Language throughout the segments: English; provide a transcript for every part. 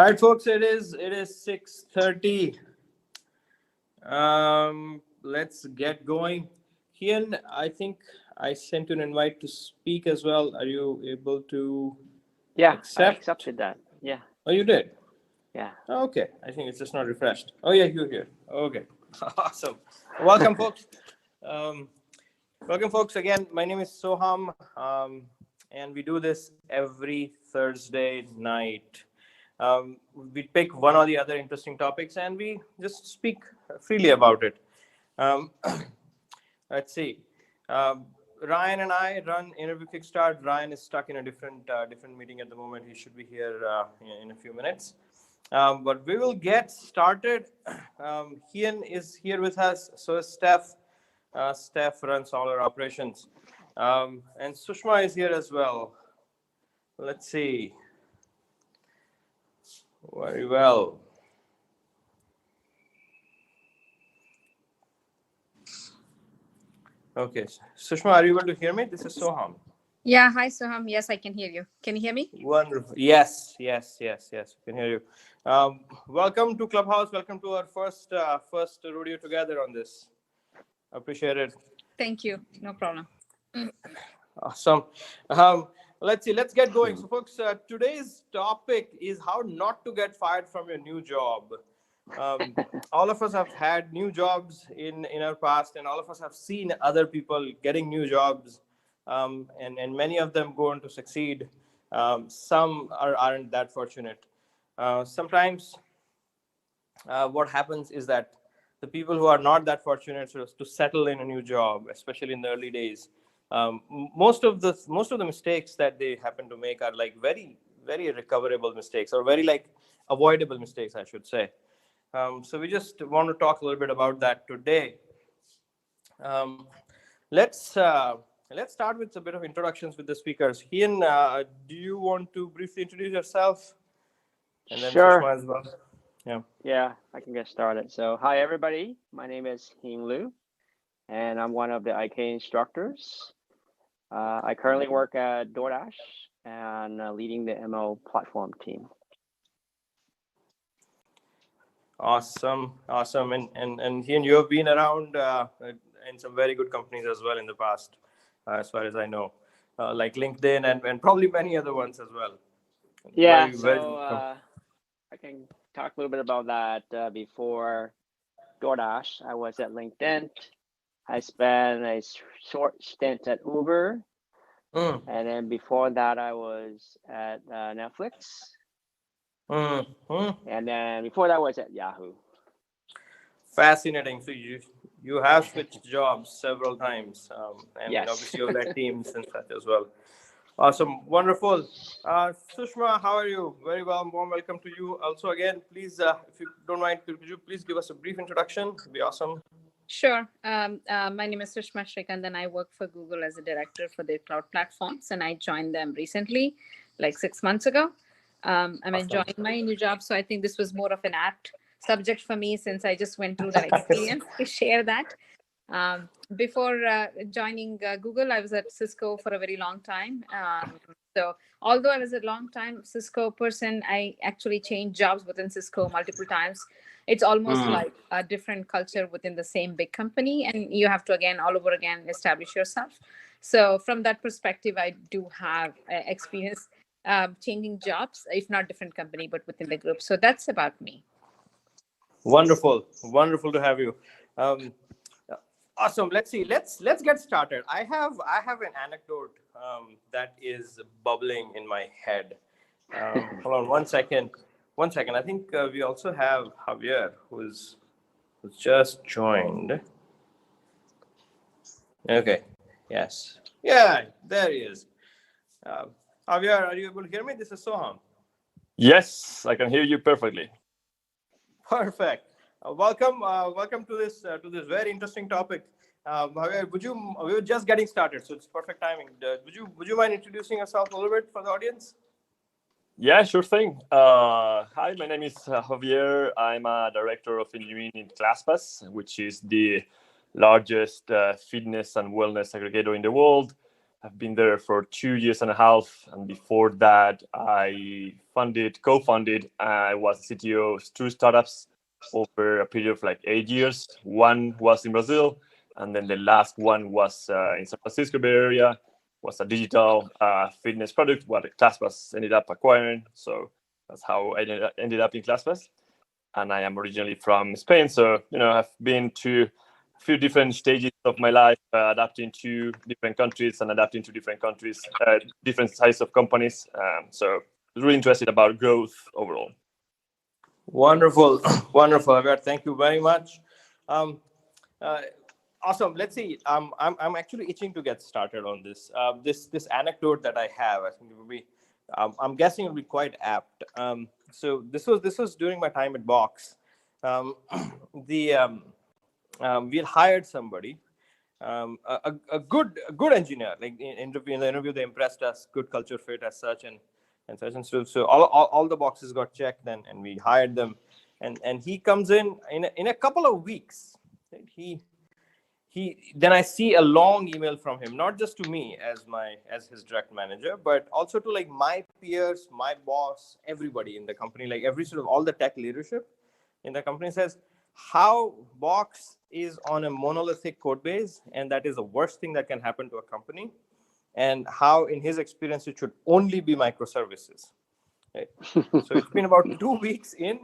All right, folks, it is 6:30. Let's get going. Kian, I think I sent you an invite to speak as well. Are you able to Yeah, I accept? accepted that. Yeah, Oh, you did. yeah. Okay, I think it's just not refreshed. Oh yeah, you're here. Okay, awesome. Welcome, folks. Um, Welcome, folks. Again, my name is Soham, and we do this every Thursday night. We pick one or the other interesting topics and we just speak freely about it. Um, let's see. Um, Ryan and I run Interview Kickstart. Ryan is stuck in a different meeting at the moment. He should be here in a few minutes. But we will get started. Ian is here with us. So is Steph. Steph runs all our operations. And Sushma is here as well. Let's see. Very well. Okay. Sushma, are you able to hear me? This is Soham. Yeah, hi Soham. Yes, I can hear you. Can you hear me? Wonderful. Yes. We can hear you. Welcome to Clubhouse. Welcome to our first rodeo together on this. Appreciate it. Thank you. No problem. Awesome. Let's see. Let's get going. So, folks, today's topic is how not to get fired from your new job. All of us have had new jobs in our past, and all of us have seen other people getting new jobs, and many of them go on to succeed. Some aren't that fortunate. Sometimes what happens is that the people who are not that fortunate to settle in a new job, especially in the early days, most of the mistakes that they happen to make are like very very recoverable mistakes, or very like avoidable mistakes, I should say. So we just want to talk a little bit about that today. Um, let's let's start with a bit of introductions with the speakers. Ian, do you want to briefly introduce yourself, and then Sure. Sushma as well? Yeah, I can get started. So, hi everybody. My name is Hing Lu, and I'm one of the IK instructors. I currently work at DoorDash and leading the MO platform team. Awesome. And Ian, you have been around in some very good companies as well in the past, as far as I know, like LinkedIn and probably many other ones as well. Yeah, Very I can talk a little bit about that. Before DoorDash, I was at LinkedIn. I spent a short stint at Uber, and then before that, I was at Netflix. And then before that, I was at Yahoo. Fascinating. So you have switched jobs several times, and Yes. obviously you've led teams and such as well. Awesome, wonderful. Sushma, how are you? Very well, warm welcome to you. Also, again, please, if you don't mind, could you please give us a brief introduction? It'd be awesome. Sure. My name is Sushma Shrikant, and I work for Google as a director for their cloud platforms, and I joined them recently, like 6 months ago. I'm enjoying my new job, so I think this was more of an apt subject for me since I just went through that experience to share that. Before joining Google, I was at Cisco for a very long time. So although I was a long time Cisco person, I actually changed jobs within Cisco multiple times. It's almost like a different culture within the same big company, and you have to all over again establish yourself. So from that perspective, I do have experience changing jobs, if not different company, but within the group. So that's about me. Wonderful to have you. Awesome. Let's see. Let's get started. I have an anecdote that is bubbling in my head. Hold on one second. I think we also have Javier, who's just joined. Okay. Yes. Yeah. There he is. Javier, are you able to hear me? This is Soham. Yes, I can hear you perfectly. Perfect. Welcome to this very interesting topic. Javier, we were just getting started, so it's perfect timing. Would you mind introducing yourself a little bit for the audience? Yeah, sure thing. Hi, my name is Javier. I'm a director of engineering in ClassPass, which is the largest fitness and wellness aggregator in the world. I've been there for 2.5 years, and before that, I co-founded. I was CTO of 2 startups over a period of like 8 years. One was in Brazil, and then the last one was in San Francisco Bay Area. Was a digital fitness product what ClassPass ended up acquiring. So that's how I ended up in ClassPass. And I am originally from Spain, so I've been to a few different stages of my life, adapting to different countries and adapting to different countries, different sizes of companies. So really interested about growth overall. Wonderful, wonderful, Javier. Thank you very much. Awesome. Let's see. I'm actually itching to get started on this. This anecdote that I have, I think it will be. I'm guessing it will be quite apt. So this was during my time at Box. We had hired somebody, a good engineer. Like in the interview, they impressed us. Good culture fit as such, and such and so. So all the boxes got checked, and we hired them. And he comes in a couple of weeks. Right? Then I see a long email from him, not just to me as his direct manager, but also to like my peers, my boss, everybody in the company, like every sort of all the tech leadership in the company says how Box is on a monolithic code base, and that is the worst thing that can happen to a company, and how in his experience it should only be microservices. Right. So it's been about 2 weeks in,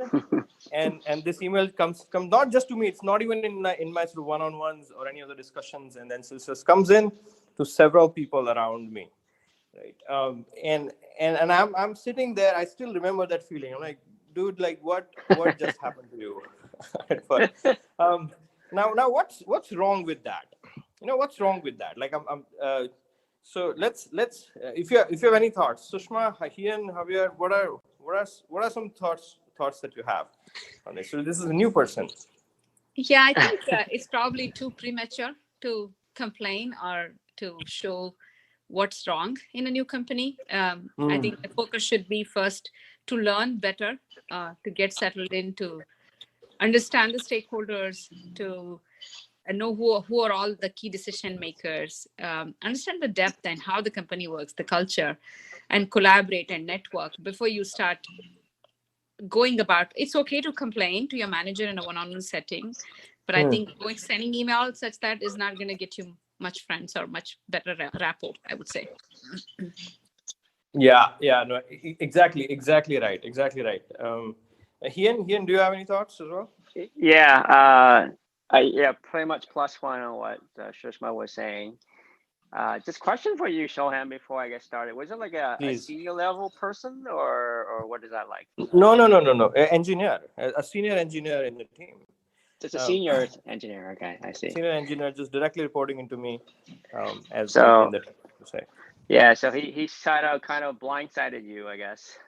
and this email comes not just to me. It's not even in my sort of one-on-ones or any other discussions. And then so it comes in to several people around me, right? And I'm sitting there. I still remember that feeling. I'm like, dude, like what just happened to you? But now what's wrong with that? What's wrong with that? Like so let's if you have any thoughts, Sushma, Hian, Javier, what are some thoughts that you have on this? So this is a new person. Yeah, I think it's probably too premature to complain or to show what's wrong in a new company. I think the focus should be first to learn better, to get settled in, to understand the stakeholders, to know who are all the key decision makers, understand the depth and how the company works, the culture, and collaborate and network before you start going about. It's okay to complain to your manager in a one-on-one setting, but I think sending emails such that is not going to get you much friends or much better rapport, I would say. Yeah, no, exactly right. Hian, do you have any thoughts as well? Yeah, pretty much plus one on what Shushma was saying. Just question for you, Shoham, before I get started. Was it like a senior level person, or what is that like? No. Engineer, a senior engineer in the team. Just a senior engineer. Okay, I see. Senior engineer just directly reporting into me, as so, in the team, to say. Yeah, so he kind of blindsided you, I guess.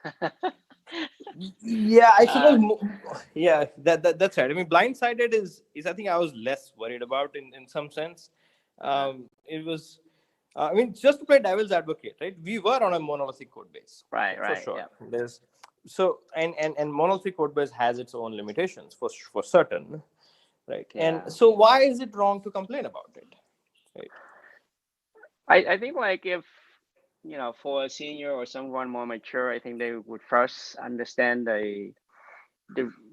Yeah, I suppose. Yeah, that's right. I mean, blindsided is I think I was less worried about in some sense. It was. I mean, just to play devil's advocate, right? We were on a monolithic code base, right, for sure. Yeah. There's and monolithic code base has its own limitations for certain, right? Yeah. And so, why is it wrong to complain about it? Right? I think like if for a senior or someone more mature, I think they would first understand the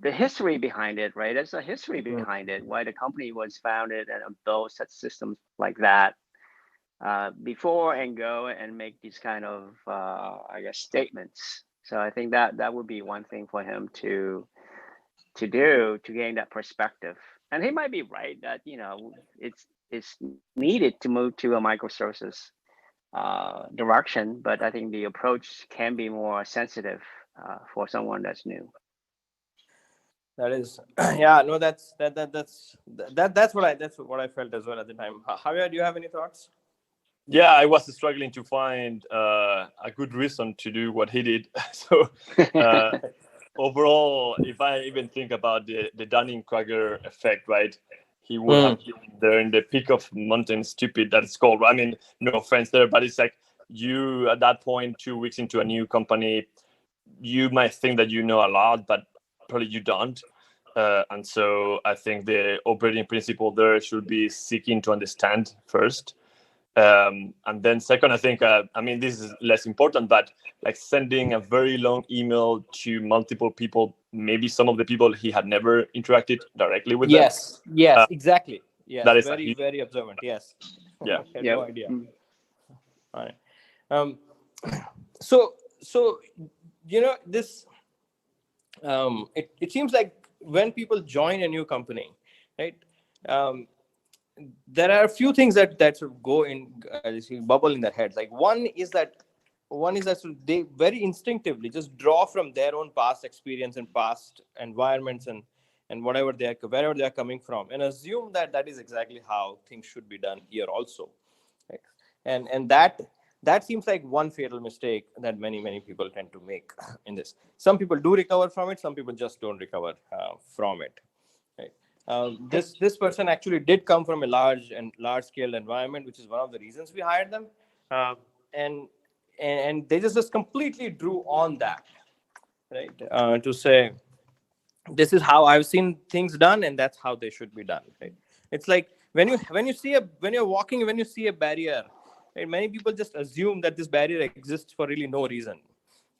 history behind it, right? There's a history behind it, why the company was founded and built such systems like that before and go and make these kind of, I guess, statements. So I think that would be one thing for him to do to gain that perspective. And he might be right that, it's needed to move to a microservices direction, but I think the approach can be more sensitive for someone that's new. That is, yeah, no, that's what I felt as well at the time. Javier, do you have any thoughts? Yeah, I was struggling to find a good reason to do what he did. So overall, if I even think about the Dunning-Kruger effect, right? He would have been there in the peak of mountain stupid, that's called. I mean, no offense there, but it's like you at that point, 2 weeks into a new company, you might think that you know a lot, but probably you don't. And so I think the operating principle there should be seeking to understand first. And then second, I think, I mean, this is less important, but like sending a very long email to multiple people, maybe some of the people he had never interacted directly with them. Yes, exactly. Yes, That is a very, huge, very observant. Yes. yeah. I had Yep. no idea. All right. So this it seems like when people join a new company, right? Um, there are a few things that sort of go in bubble in their heads. Like one is that sort of they very instinctively just draw from their own past experience and past environments and wherever they are coming from, and assume that that is exactly how things should be done here also, right? And that seems like one fatal mistake that many people tend to make in this. Some people do recover from it, some people just don't recover from it, right? This person actually did come from a large scale environment, which is one of the reasons we hired them. uh, and and they just completely drew on that, right? To say this is how I've seen things done, and that's how they should be done, right? It's like when you're walking, when you see a barrier, right? Many people just assume that this barrier exists for really no reason,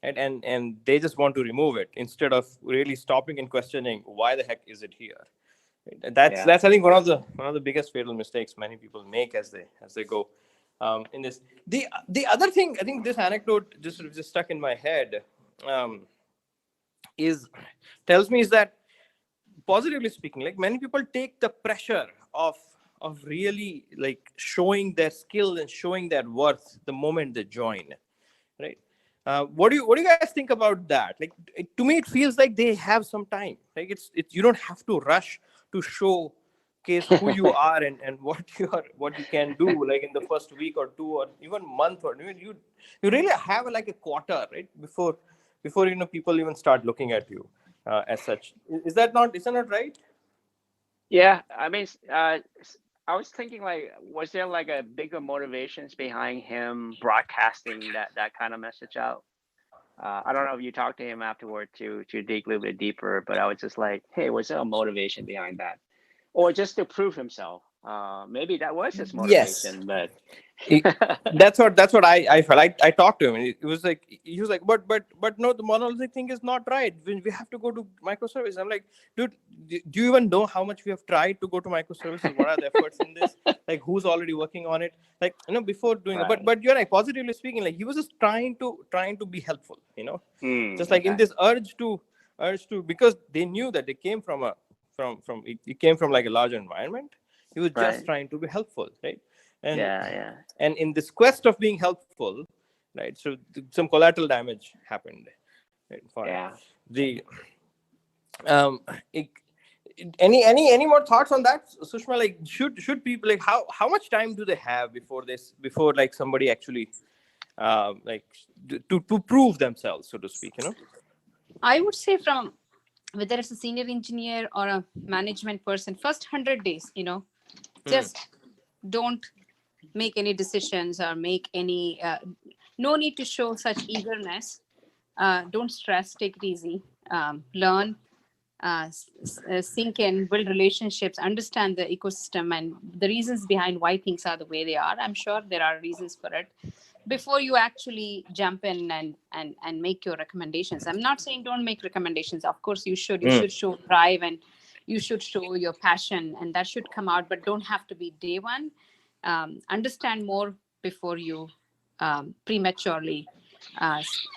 right? And they just want to remove it instead of really stopping and questioning why the heck is it here. Right? That's I think one of the biggest fatal mistakes many people make as they go in this. The other thing, I think this anecdote just sort of just stuck in my head, um, is tells me is that, positively speaking, like many people take the pressure of really like showing their skill and showing their worth the moment they join, right? What do you guys think about that? Like to me it feels like they have some time. Like it's you don't have to rush to showcase who you are and what you can do, like in the first week or two or even month, or you really have like a quarter, right, before people even start looking at you as such. Is that not right? Yeah, I mean, I was thinking like, was there like a bigger motivations behind him broadcasting that kind of message out? I don't know if you talked to him afterward to dig a little bit deeper, but I was just like, hey, was there a motivation behind that, or just to prove himself? Maybe that was his Yes. motivation, but That's what I felt. I talked to him, and it was like he was like, but no, the monolithic thing is not right. We have to go to microservice. I'm like, dude, do you even know how much we have tried to go to microservices? What are the efforts in this? Like, who's already working on it? Like, before doing it. But right. you're right. Positively speaking, like he was just trying to be helpful. Just like in Okay. this urge to because they knew that they came from it came from like a larger environment. He was just Right. trying to be helpful, right? and Yeah. and in this quest of being helpful, right, so some collateral damage happened, right, for him. Yeah. The um it, any more thoughts on that, Sushma? Like should people, like how much time do they have before like somebody actually like to prove themselves, so to speak? I would say from whether it's a senior engineer or a management person, first 100 days, Hmm. just don't make any decisions or make any, no need to show such eagerness. Don't stress, take it easy, learn, sink in, build relationships, understand the ecosystem and the reasons behind why things are the way they are. I'm sure there are reasons for it before you actually jump in and make your recommendations. I'm not saying don't make recommendations. Of course you should. You Hmm. should show drive and you should show your passion, and that should come out, but don't have to be day one. Understand more before you prematurely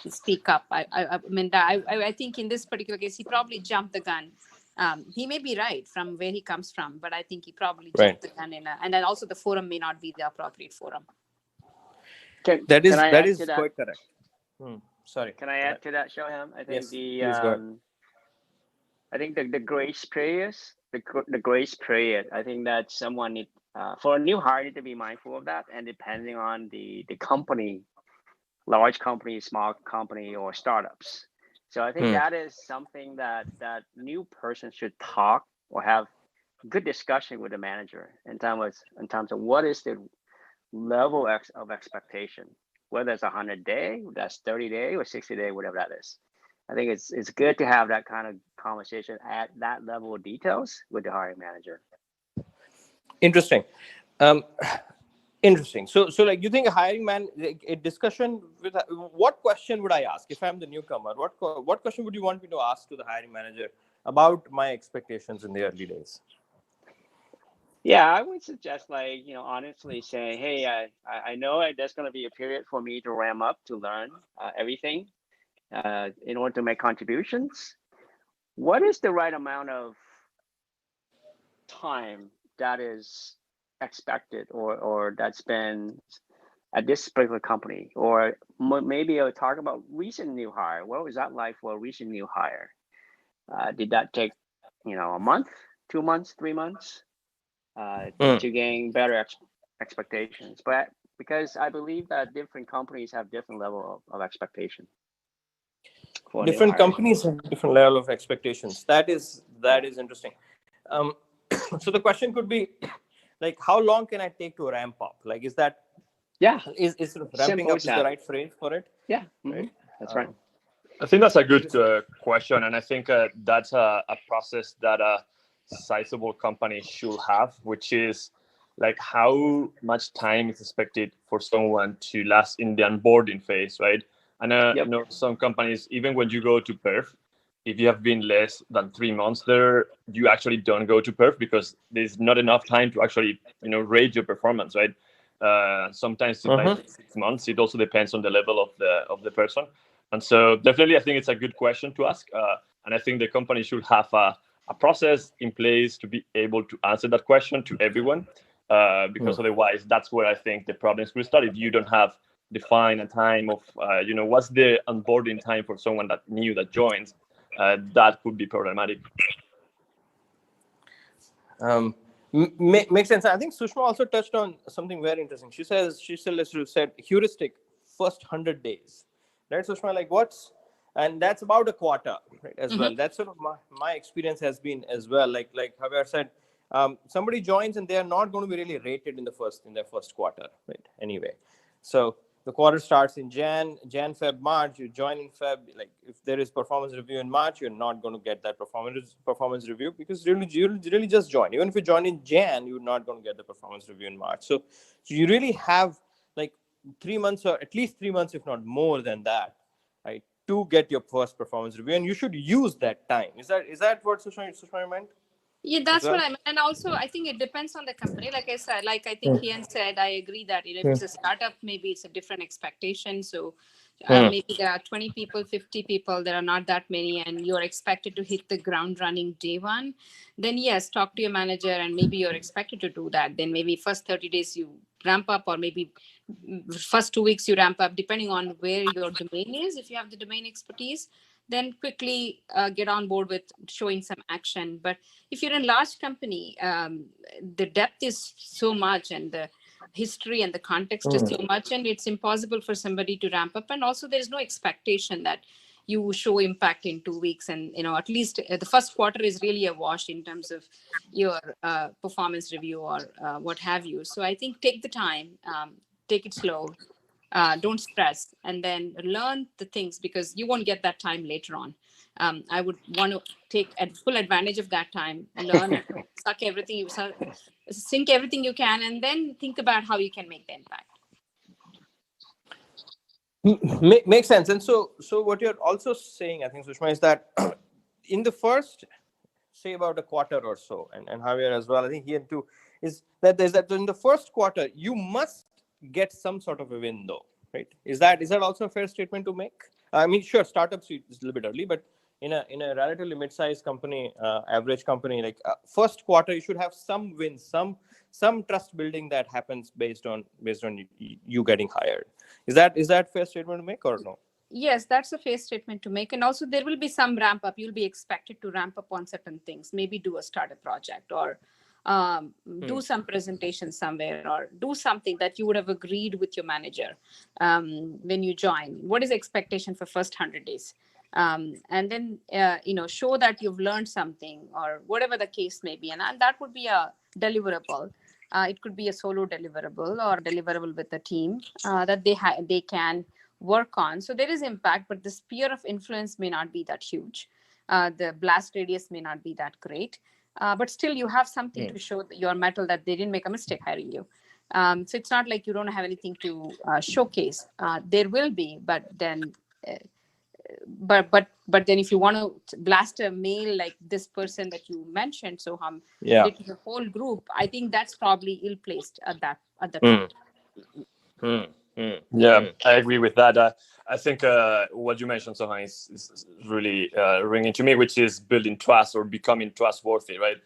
speak up. I mean, I think in this particular case, he probably jumped the gun. He may be right from where he comes from, but I think he probably Right. jumped the gun and then also the forum may not be the appropriate forum. Can that can is I that add to is that? quite correct. Sorry, Can I go ahead. add to that, Shoham? I think Yes, please go ahead. the grace period, the grace period. I think that someone need for a new hire need to be mindful of that, and depending on the company, large company, small company, or startups. So I think Hmm. that is something that new person should talk or have good discussion with the manager in terms of what is the level of expectation, whether it's 100 day, that's 30 day, or 60 day, whatever that is. I think it's good to have that kind of conversation at that level of details with the hiring manager. Interesting. um Interesting. So like, you think a hiring man, like, a discussion with, what question would I ask if I'm the newcomer? What question would you want me to ask to the hiring manager about my expectations in the early days? Yeah, I would suggest, like, honestly say, hey, I know there's going to be a period for me to ramp up to learn everything in order to make contributions. What is the right amount of time that is expected or that's been at this particular company? Or maybe I'll talk about recent new hire. What was that like for a recent new hire? Did that take, a month, 2 months, 3 months? To gain better expectations. But because I believe that different companies have different level of expectation for new Different hires. companies have different level of expectations. That is interesting. Um, so the question could be, like, how long can I take to ramp up? Like, is sort of ramping Simple up as is the that. right phrase for it? Yeah, Right. that's right. I think that's a good question, and I think that's a process that a sizable company should have, which is like how much time is expected for someone to last in the onboarding phase, right? And Yep. some companies, even when you go to perf, if you have been less than 3 months there, you actually don't go to perf because there's not enough time to actually rate your performance, right? Sometimes it might be 6 months. It also depends on the level of the person. And so definitely, I think it's a good question to ask. And I think the company should have a process in place to be able to answer that question to everyone. Because otherwise, that's where I think the problems will start. If you don't have defined a time of, what's the onboarding time for someone that new that joins, that could be problematic. Makes sense. I think Sushma also touched on something very interesting. She said heuristic first 100 days. Right, Sushma? Like, and that's about a quarter, right? As well. That's sort of my experience has been as well. Like Javier said, somebody joins and they are not going to be really rated in their first quarter, right? Anyway, so the quarter starts in Jan, Feb, March. You join in Feb. Like, if there is performance review in March, you're not going to get that performance review because you really just join. Even if you join in Jan, you're not going to get the performance review in March. So you really have like 3 months, or at least 3 months, if not more than that, right, to get your first performance review, and you should use that time. Is that what Sushma meant? Yeah, that's what I meant. And also, I think it depends on the company. Like I said, I think Ian said, I agree that if it's a startup, maybe it's a different expectation. So maybe there are 20 people, 50 people, there are not that many, and you're expected to hit the ground running day one. Then yes, talk to your manager, and maybe you're expected to do that. Then maybe first 30 days you ramp up, or maybe first 2 weeks you ramp up, depending on where your domain is. If you have the domain expertise, then quickly get on board with showing some action. But if you're in a large company, the depth is so much, and the history and the context is so much, and it's impossible for somebody to ramp up. And also, there's no expectation that you show impact in 2 weeks. And at least the first quarter is really a wash in terms of your performance review or what have you. So I think take the time, take it slow. Don't stress, and then learn the things, because you won't get that time later on. I would want to take full advantage of that time, learn, sink everything you can, and then think about how you can make the impact. Makes sense. And so what you're also saying, I think, Sushma, is that in the first, say, about a quarter or so, and Javier as well, I think here too, is that in the first quarter you must get some sort of a win, though, right? Is that also a fair statement to make? I mean, sure, startups is a little bit early, but in a relatively mid-sized company, average company, like first quarter, you should have some wins, some trust building that happens based on you getting hired. Is that fair statement to make, or no? Yes, that's a fair statement to make. And also, there will be some ramp up. You'll be expected to ramp up on certain things, maybe do a startup project, or do some presentation somewhere, or do something that you would have agreed with your manager when you join. What is the expectation for first 100 days? And then, show that you've learned something, or whatever the case may be. And that would be a deliverable. It could be a solo deliverable, or deliverable with a team that they can work on. So there is impact, but the sphere of influence may not be that huge. The blast radius may not be that great. But still, you have something to show your metal that they didn't make a mistake hiring you. So it's not like you don't have anything to showcase. There will be, but then but then if you want to blast a mail like this person that you mentioned, Soham Yeah. did to the whole group, I think that's probably ill placed at the Mm. top. Yeah, I agree with that. I think what you mentioned, Sohan, is really ringing to me, which is building trust or becoming trustworthy, right?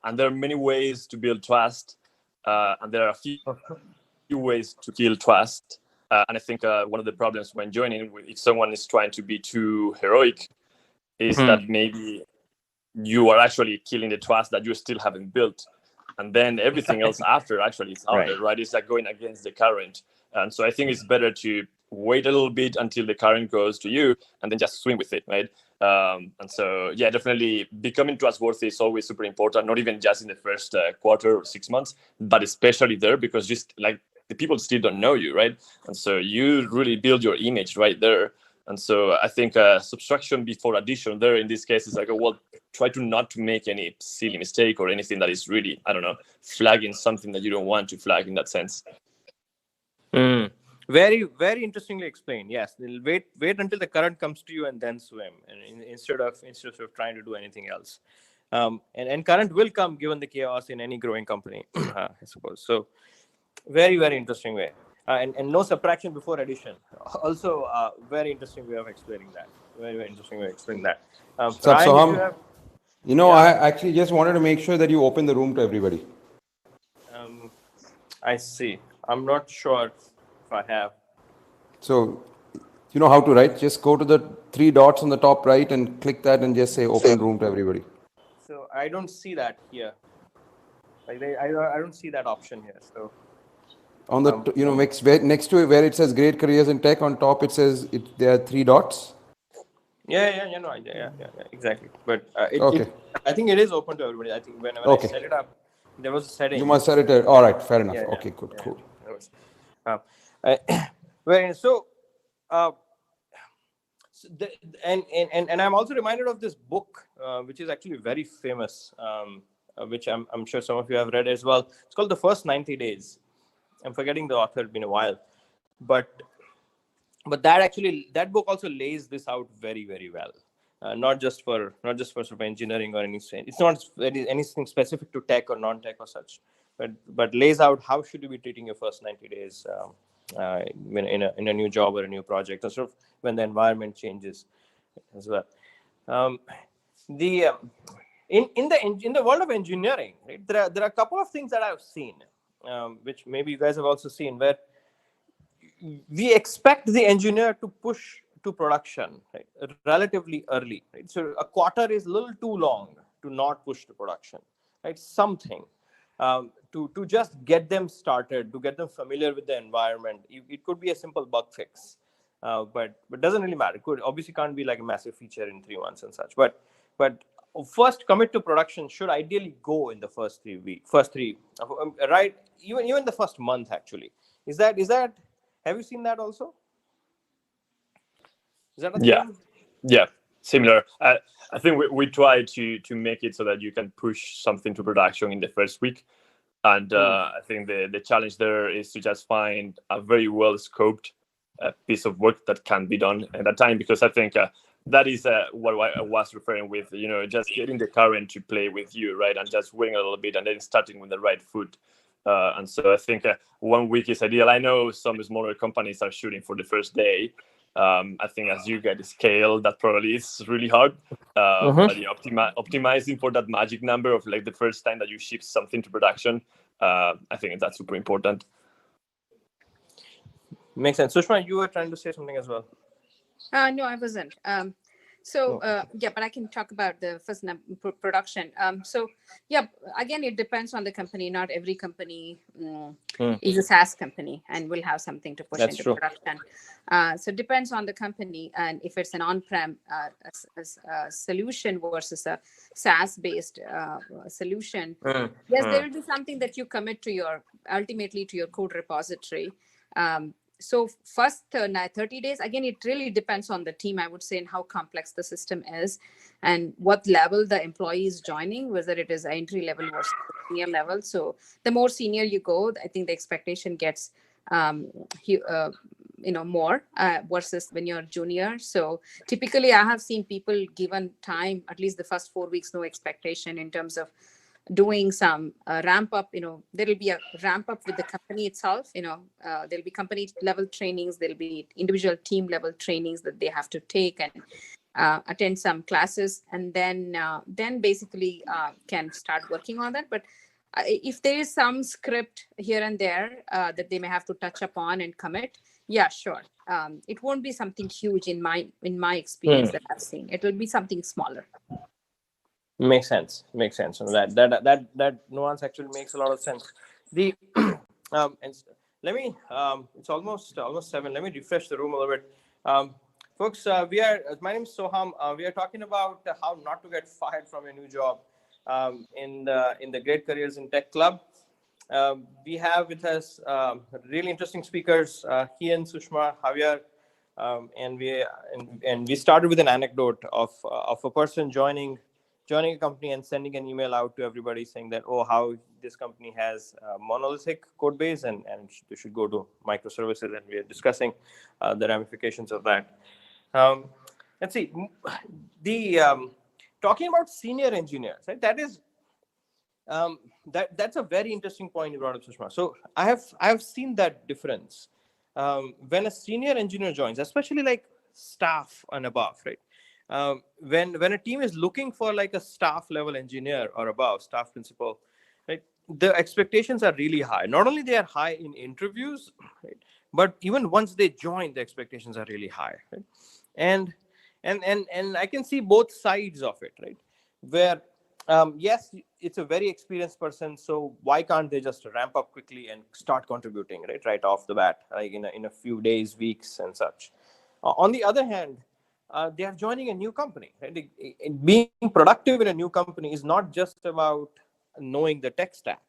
And there are many ways to build trust, and there are a few ways to kill trust. And I think one of the problems when joining, if someone is trying to be too heroic, is that maybe you are actually killing the trust that you still haven't built. And then everything else after actually is harder, right? It's like going against the current. And so I think it's better to wait a little bit until the current goes to you and then just swim with it, right? And so, yeah, definitely becoming trustworthy is always super important, not even just in the first quarter or 6 months, but especially there, because just like the people still don't know you, right? And so you really build your image right there. And so I think subtraction before addition there in this case is like, well, try to not to make any silly mistake or anything that is really, I don't know, flagging something that you don't want to flag in that sense. Very, very interestingly explained. Yes, they'll wait until the current comes to you and then swim, and instead of trying to do anything else. And current will come given the chaos in any growing company, I suppose. So, very, very interesting way. And no subtraction before addition. Also, very interesting way of explaining that. Very, very interesting way of explaining that. Ryan, if you have, I actually just wanted to make sure that you open the room to everybody. I see. I'm not sure if I have. So, you know how to, right? Just go to the 3 dots on the top right and click that and just say open room to everybody. So I don't see that here. Like I don't see that option here. So on the next to it where it says great careers in tech, on top it says there are 3 dots. Yeah, exactly. But Okay. I think it is open to everybody. I think when I set it up, there was a setting. You must set it. All right, fair enough. Yeah, okay, good, cool. And I'm also reminded of this book, which is actually very famous, which I'm sure some of you have read as well. It's called The First 90 Days. I'm forgetting the author. It's been a while, but that book also lays this out very, very well. Not just for sort of engineering or anything. It's not anything specific to tech or non-tech or such, but lays out how should you be treating your first 90 days in a new job or a new project, or sort of when the environment changes as well. In the world of engineering, right, there are a couple of things that I've seen, which maybe you guys have also seen, where we expect the engineer to push to production, right, relatively early. Right? So a quarter is a little too long to not push to production. Right? Something to just get them started, to get them familiar with the environment. It could be a simple bug fix, but doesn't really matter. It could obviously can't be like a massive feature in 3 months and such. But first commit to production should ideally go in the first 3 weeks, right? Even the first month actually. Is that? Have you seen that also? Is that a thing? Yeah, similar. I think we try to make it so that you can push something to production in the first week. And I think the challenge there is to just find a very well scoped piece of work that can be done at that time, because I think that is what I was referring with, just getting the current to play with you, right? And just waiting a little bit and then starting with the right foot. And so I think 1 week is ideal. I know some smaller companies are shooting for the first day. I think as you get scale, that probably is really hard. But optimizing for that magic number of like the first time that you ship something to production, I think that's super important. Makes sense. Sushma, you were trying to say something as well. No, I wasn't. But I can talk about the first production. Again, it depends on the company. Not every company is a SaaS company and will have something to push into production. So it depends on the company, and if it's an on-prem solution versus a SaaS-based solution, yes, there will be something that you commit to ultimately to your code repository. So first 30 days, again, it really depends on the team, I would say, and how complex the system is and what level the employee is joining, whether it is entry level versus senior level. So the more senior you go, I think the expectation gets more versus when you're junior. So typically I have seen people given time, at least the first 4 weeks, no expectation in terms of doing some ramp up. There will be a ramp up with the company itself. There'll be company level trainings, there'll be individual team level trainings that they have to take and attend some classes, and then basically can start working on that. But if there is some script here and there that they may have to touch upon and commit, yeah, sure. It won't be something huge in my experience that I've seen. It will be something smaller. Makes sense. That nuance actually makes a lot of sense. The and let me it's almost 7. Let me refresh the room a little bit. Folks, we are. My name is Soham. We are talking about how not to get fired from a new job in the Great Careers in Tech Club. We have with us really interesting speakers, Kian, Sushma, Javier, and we started with an anecdote of a person joining a company and sending an email out to everybody saying that, how this company has a monolithic code base and they should go to microservices, and we are discussing the ramifications of that. Let's see, the talking about senior engineers, right? That is that's a very interesting point you brought up, Sushma. So I have seen that difference when a senior engineer joins, especially like staff and above, right? When a team is looking for like a staff level engineer or above, staff principal, right, the expectations are really high. Not only they are high in interviews, right, but even once they join, the expectations are really high, right? And I can see both sides of it, right? Where yes, it's a very experienced person, so why can't they just ramp up quickly and start contributing right off the bat, like in a few days, weeks, and such. On the other hand, they are joining a new company. Right? Being productive in a new company is not just about knowing the tech stack.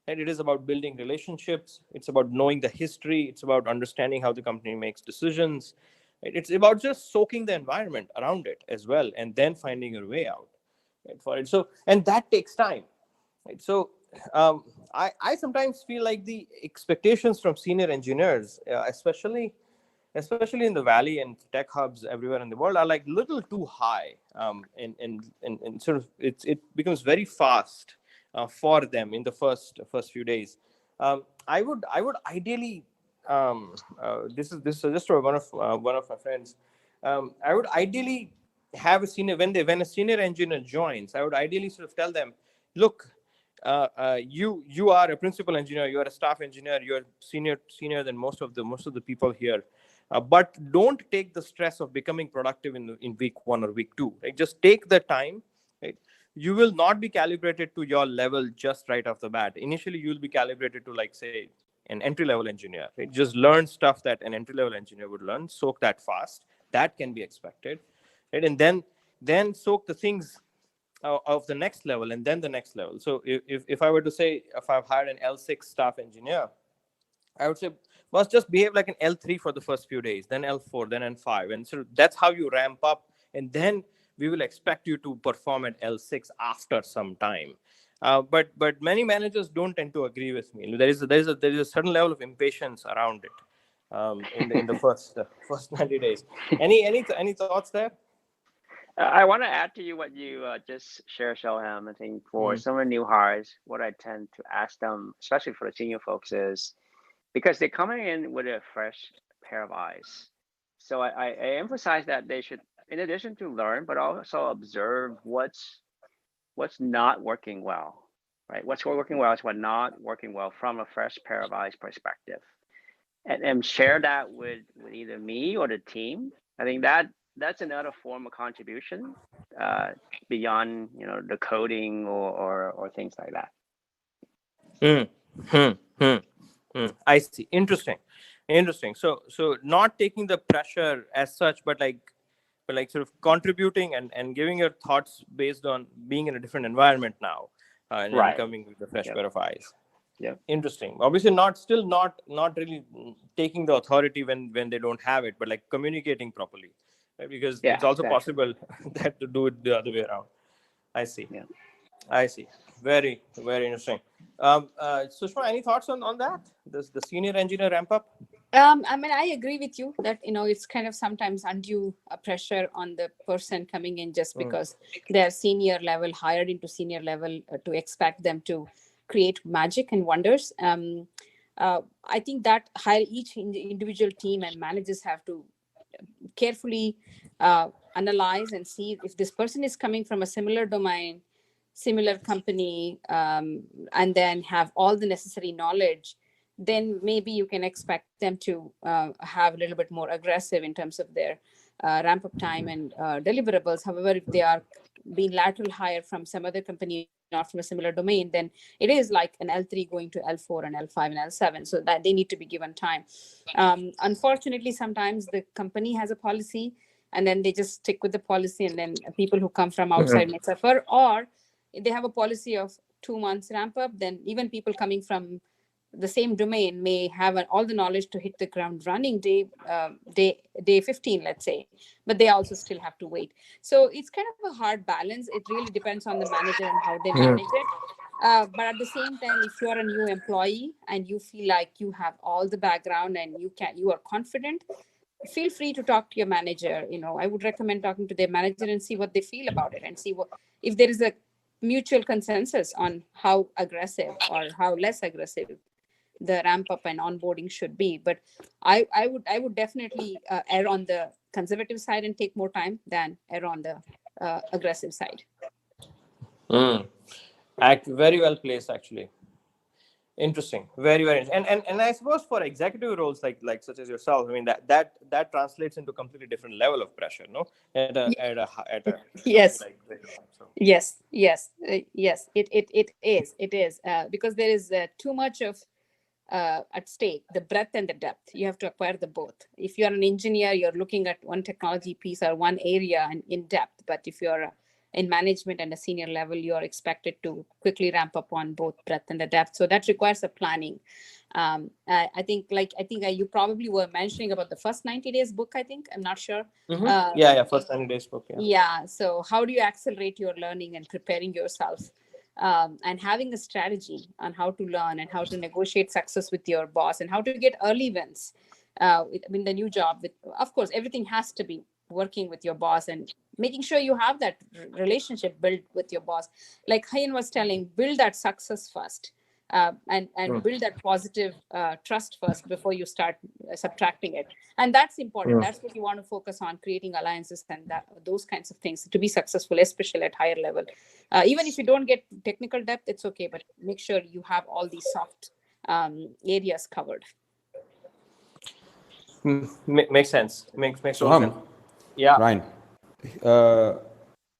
Right? It is about building relationships. It's about knowing the history. It's about understanding how the company makes decisions. Right? It's about just soaking the environment around it as well, and then finding your way out, right, for it. So, and that takes time. Right? So, I sometimes feel like the expectations from senior engineers, especially in the valley and tech hubs everywhere in the world, are like little too high, and sort of it becomes very fast for them in the first few days. I would ideally, this is just one of my friends. I would ideally have a senior, when a senior engineer joins, I would ideally sort of tell them, look, you are a principal engineer, you are a staff engineer, you are senior than most of the people here. But don't take the stress of becoming productive in week 1 or week 2. Right? Just take the time. Right? You will not be calibrated to your level just right off the bat. Initially, you will be calibrated to, like, say, an entry-level engineer. Right? Just learn stuff that an entry-level engineer would learn. Soak that fast. That can be expected. Right? And then soak the things of the next level, and then the next level. So if I were to say, if I've hired an L6 staff engineer, I would say, must just behave like an L3 for the first few days, then L4, then N5. And so that's how you ramp up. And then we will expect you to perform at L6 after some time. But many managers don't tend to agree with me. There is a certain level of impatience around it in the first 90 days. Any thoughts there? I want to add to you what you just shared, Shalham. I think for some of the new hires, what I tend to ask them, especially for the senior folks, is because they're coming in with a fresh pair of eyes. So I emphasize that they should, in addition to learn, but also observe what's not working well, right? What's working well is what not working well from a fresh pair of eyes perspective, and share that with either me or the team. I think that's another form of contribution beyond the coding or things like that. I see. Interesting. So not taking the pressure as such, but like sort of contributing and giving your thoughts based on being in a different environment now, and then Right. coming with a fresh pair of eyes. Yeah. Interesting. Obviously, not really taking the authority when they don't have it, but like communicating properly, right? Because it's also possible that to do it the other way around. I see. Yeah. I see. Very, very interesting. Sushma, any thoughts on that? The senior engineer ramp up? I mean, I agree with you that it's kind of sometimes undue pressure on the person coming in just because they're senior level, hired into senior level, to expect them to create magic and wonders. I think that each individual team and managers have to carefully analyze and see if this person is coming from a similar domain, similar company, and then have all the necessary knowledge. Then maybe you can expect them to have a little bit more aggressive in terms of their ramp up time and deliverables. However, if they are being lateral hire from some other company, not from a similar domain, then it is like an L3 going to L4 and L5 and L7, so that they need to be given time. Unfortunately, sometimes the company has a policy and then they just stick with the policy, and then people who come from outside may suffer, or they have a policy of 2 months ramp up, then even people coming from the same domain may have all the knowledge to hit the ground running day 15, let's say, but they also still have to wait. So it's kind of a hard balance. It really depends on the manager and how they manage it. But at the same time, if you are a new employee and you feel like you have all the background and you are confident, feel free to talk to your manager. I would recommend talking to their manager and see what they feel about it, and see if there is a mutual consensus on how aggressive or how less aggressive the ramp up and onboarding should be. But I would definitely err on the conservative side and take more time than err on the aggressive side. Very well placed, actually. Interesting. Very, very interesting. And I suppose for executive roles like such as yourself, I mean that translates into completely different level of pressure, no? At a Yes. like so. Yes. It is because there is too much of at stake, the breadth and the depth. You have to acquire the both. If you're an engineer, you're looking at one technology piece or one area and in depth. But if you're in management and a senior level, you're expected to quickly ramp up on both breadth and the depth. So that requires a planning. I think you probably were mentioning about the first 90 days book. I'm not sure. First 90 days book. So how do you accelerate your learning and preparing yourself? And having a strategy on how to learn and how to negotiate success with your boss and how to get early wins in the new job. Of course, everything has to be working with your boss and making sure you have that relationship built with your boss. Like Hayan was telling, build that success first. And build that positive trust first before you start subtracting it. And that's important. That's what you want to focus on, creating alliances and those kinds of things to be successful, especially at higher level. Even if you don't get technical depth, it's okay, but make sure you have all these soft areas covered. Makes sense. Makes Soham. Yeah. Ryan.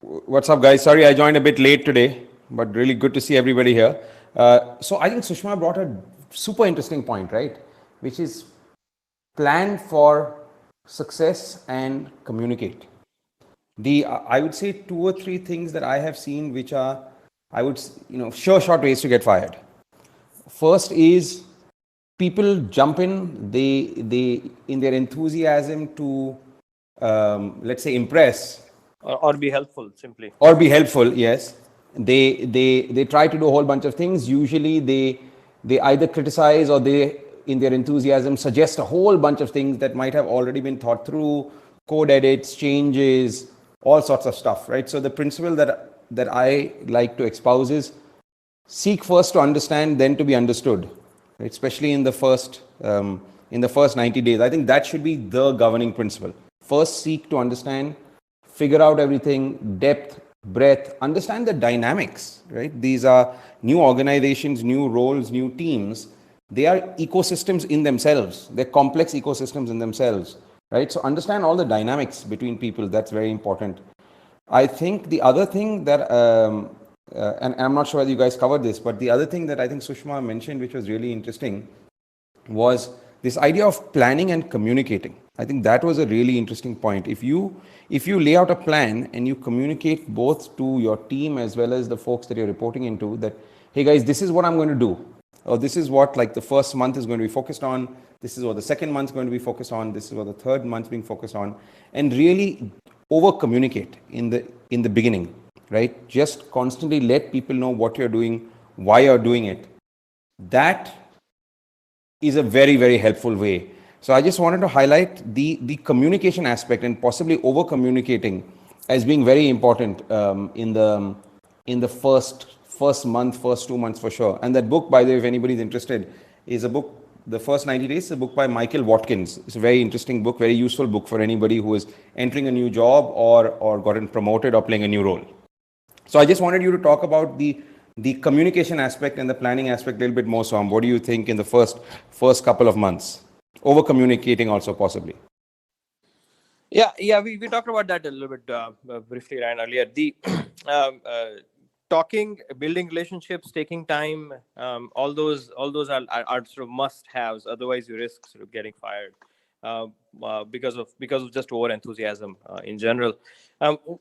What's up, guys? Sorry I joined a bit late today, but really good to see everybody here. So I think Sushma brought a super interesting point, right? Which is plan for success and communicate. I would say 2 or 3 things that I have seen which are, short ways to get fired. First is people jump in, they in their enthusiasm to, let's say, impress. Or be helpful, simply. Or be helpful, yes. They try to do a whole bunch of things. Usually they either criticize or they, in their enthusiasm, suggest a whole bunch of things that might have already been thought through, code edits, changes, all sorts of stuff, right? So the principle that I like to espouse is seek first to understand, then to be understood, right? Especially in the first 90 days. I think that should be the governing principle. First, seek to understand, figure out everything, depth, breadth, understand the dynamics, right? These are new organizations, new roles, new teams. They are ecosystems in themselves. They're complex ecosystems in themselves, right? So understand all the dynamics between people. That's very important. I think the other thing that, and I'm not sure whether you guys covered this, but the other thing that I think Sushma mentioned, which was really interesting, was this idea of planning and communicating. I think that was a really interesting point. If you lay out a plan and you communicate both to your team as well as the folks that you're reporting into that, hey guys, this is what I'm going to do, or this is what like the first month is going to be focused on, this is what the second month is going to be focused on, this is what the third month being focused on, and really over communicate in the beginning. right? Just constantly let people know what you're doing, why you're doing it. That is a very, very helpful way. So I just wanted to highlight the communication aspect and possibly over communicating as being very important in the first month, first 2 months for sure. And that book, by the way, if anybody's interested, is a book. The First 90 Days is a book by Michael Watkins. It's a very interesting book, very useful book for anybody who is entering a new job or gotten promoted or playing a new role. So I just wanted you to talk about the communication aspect and the planning aspect a little bit more, Swam. What do you think in the first couple of months? Over communicating also possibly. Yeah, we talked about that a little bit briefly, Ryan, earlier. The talking, building relationships, taking time, all those are sort of must-haves. Otherwise, you risk sort of getting fired because of just over enthusiasm in general.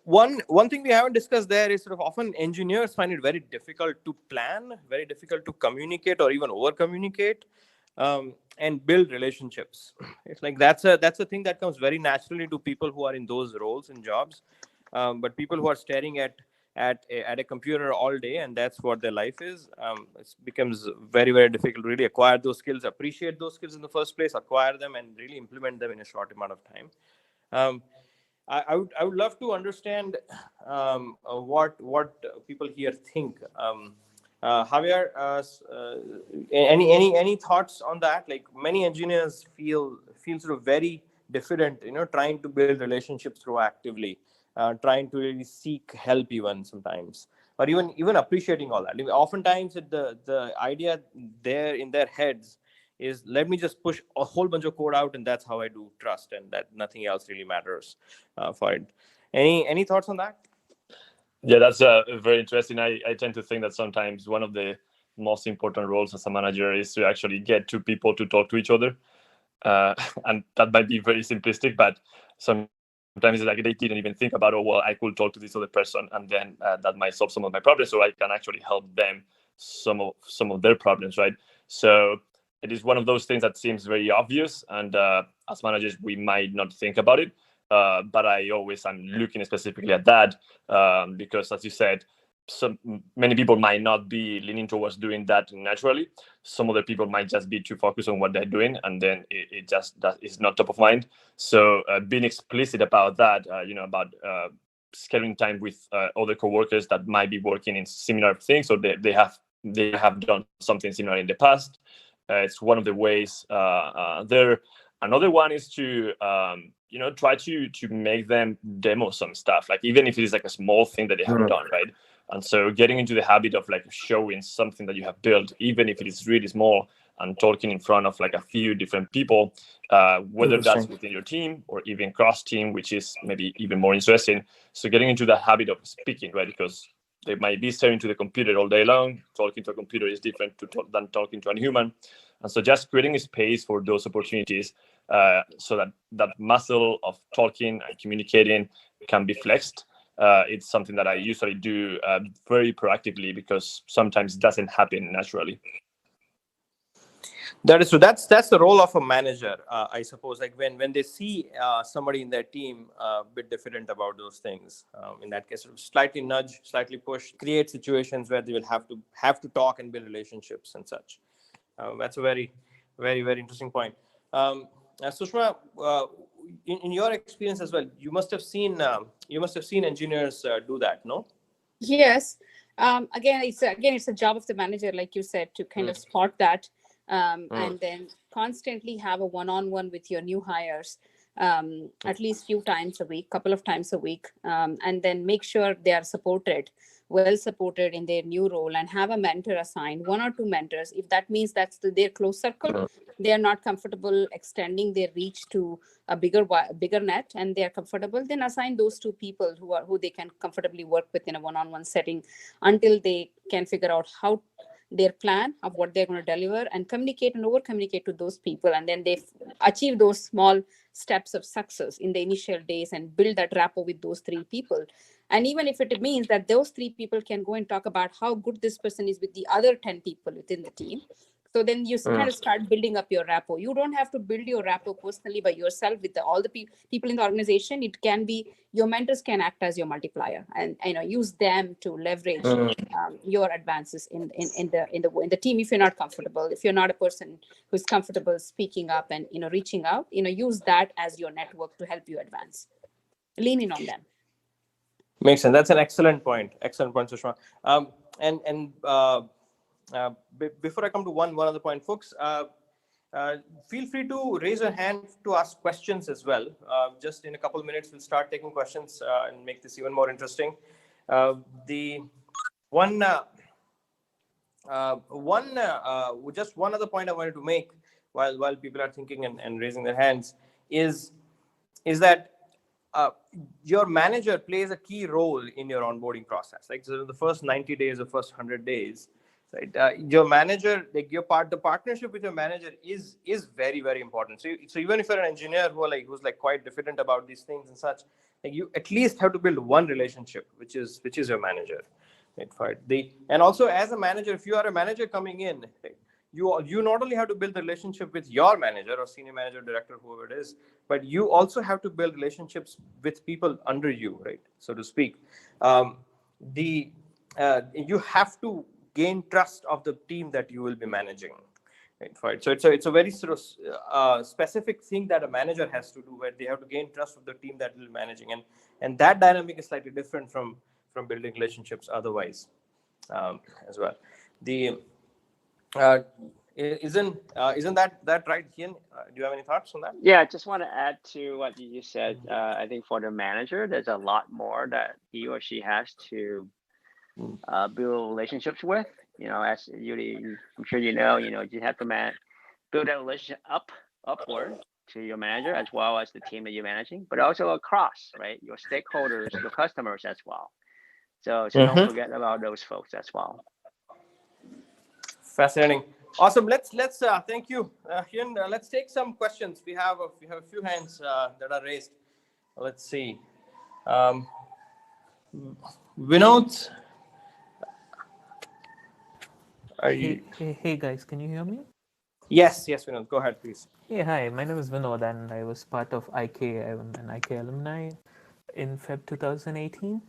One thing we haven't discussed there is sort of often engineers find it very difficult to plan, very difficult to communicate or even over communicate. And build relationships. It's like that's a thing that comes very naturally to people who are in those roles and jobs. But people who are staring at a computer all day and that's what their life is, it becomes very, very difficult to really acquire those skills, appreciate those skills in the first place, acquire them, and really implement them in a short amount of time. I would love to understand what people here think. Javier, any thoughts on that? Like many engineers feel sort of very diffident, trying to build relationships proactively, trying to really seek help even sometimes, or even appreciating all that. Oftentimes, the idea there in their heads is let me just push a whole bunch of code out, and that's how I do trust, and that nothing else really matters for it. Any thoughts on that? Yeah, that's very interesting. I tend to think that sometimes one of the most important roles as a manager is to actually get two people to talk to each other. And that might be very simplistic, but sometimes it's like they didn't even think about, oh, well, I could talk to this other person, and then that might solve some of my problems, so I can actually help them some of their problems, right? So it is one of those things that seems very obvious, and as managers, we might not think about it. But I'm looking specifically at that because, as you said, many people might not be leaning towards doing that naturally. Some other people might just be too focused on what they're doing, and then it just that is not top of mind. So being explicit about that, about scheduling time with other coworkers that might be working in similar things, or they have done something similar in the past. It's one of the ways there. Another one is to try to make them demo some stuff, like even if it is like a small thing that they have done, right? And so getting into the habit of like showing something that you have built, even if it is really small, and talking in front of like a few different people, whether that's within your team or even cross team, which is maybe even more interesting. So getting into the habit of speaking, right? Because they might be staring to the computer all day long. Talking to a computer is different than talking to a human. And so just creating a space for those opportunities so that muscle of talking and communicating can be flexed. It's something that I usually do very proactively because sometimes it doesn't happen naturally. That is true. That's the role of a manager, I suppose. Like when they see somebody in their team a bit diffident about those things, in that case, slightly nudge, slightly push, create situations where they will have to talk and build relationships and such. That's a very, very, very interesting point. Sushma, in your experience as well, you must have seen engineers do that, no? Yes. Again, it's a job of the manager, like you said, to kind of spot that, and then constantly have a one-on-one with your new hires, at least couple of times a week, and then make sure they are well supported in their new role, and have a mentor assigned, one or two mentors. If that means that's their close circle, they are not comfortable extending their reach to a bigger net, and they are comfortable, then assign those two people who they can comfortably work with in a one-on-one setting until they can figure out how their plan of what they're going to deliver, and communicate and over communicate to those people, and then they achieve those small steps of success in the initial days and build that rapport with those three people. And even if it means that those three people can go and talk about how good this person is with the other 10 people within the team, So then you kind of start building up your rapport. You don't have to build your rapport personally by yourself with all the people in the organization. It can be your mentors can act as your multiplier, and use them to leverage your advances in the team. If you're not comfortable, if you're not a person who's comfortable speaking up and reaching out, use that as your network to help you advance. Lean in on them. Makes sense. That's an excellent point. Excellent point, Sushma. Before I come to one other point, folks, feel free to raise your hand to ask questions as well. Just in a couple of minutes, we'll start taking questions and make this even more interesting. Just one other point I wanted to make while people are thinking and raising their hands is that your manager plays a key role in your onboarding process. Like, so the first 90 days or first 100 days, right? Your manager, like the partnership with your manager is very, very important. So even if you're an engineer who's quite diffident about these things and such, like, you at least have to build one relationship, which is your manager. Right? And also, as a manager, if you are a manager coming in, right, you not only have to build the relationship with your manager or senior manager, director, whoever it is, but you also have to build relationships with people under you, right, so to speak. You have to gain trust of the team that you will be managing, right? So it's a very sort of specific thing that a manager has to do, where they have to gain trust of the team that will be managing, and that dynamic is slightly different from building relationships otherwise, as well. Isn't that right, Ian? Do you have any thoughts on that? Yeah, I just want to add to what you said. I think for the manager, there's a lot more that he or she has to build relationships with. As I'm sure you have to build that relationship upward to your manager, as well as the team that you're managing, but also across, right, your stakeholders, your customers as well. So don't forget about those folks as well. Fascinating. Awesome. Let's thank you, Ian. Let's take some questions. We have a few hands that are raised. Let's see. Vinod, Hey guys, can you hear me? Yes, Vinod. Go ahead, please. Hey, hi. My name is Vinod, and I was part of IK. I'm an IK alumni in Feb 2018.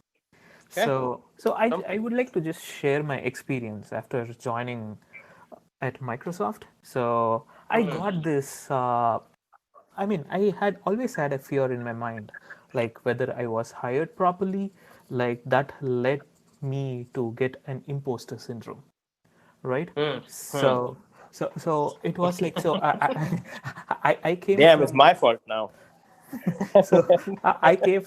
Okay. So I would like to just share my experience after joining at Microsoft. So I got this. I had always had a fear in my mind, like whether I was hired properly. Like that led me to get an imposter syndrome, right? So it was like, so I came Damn, from, it's my fault now. so I came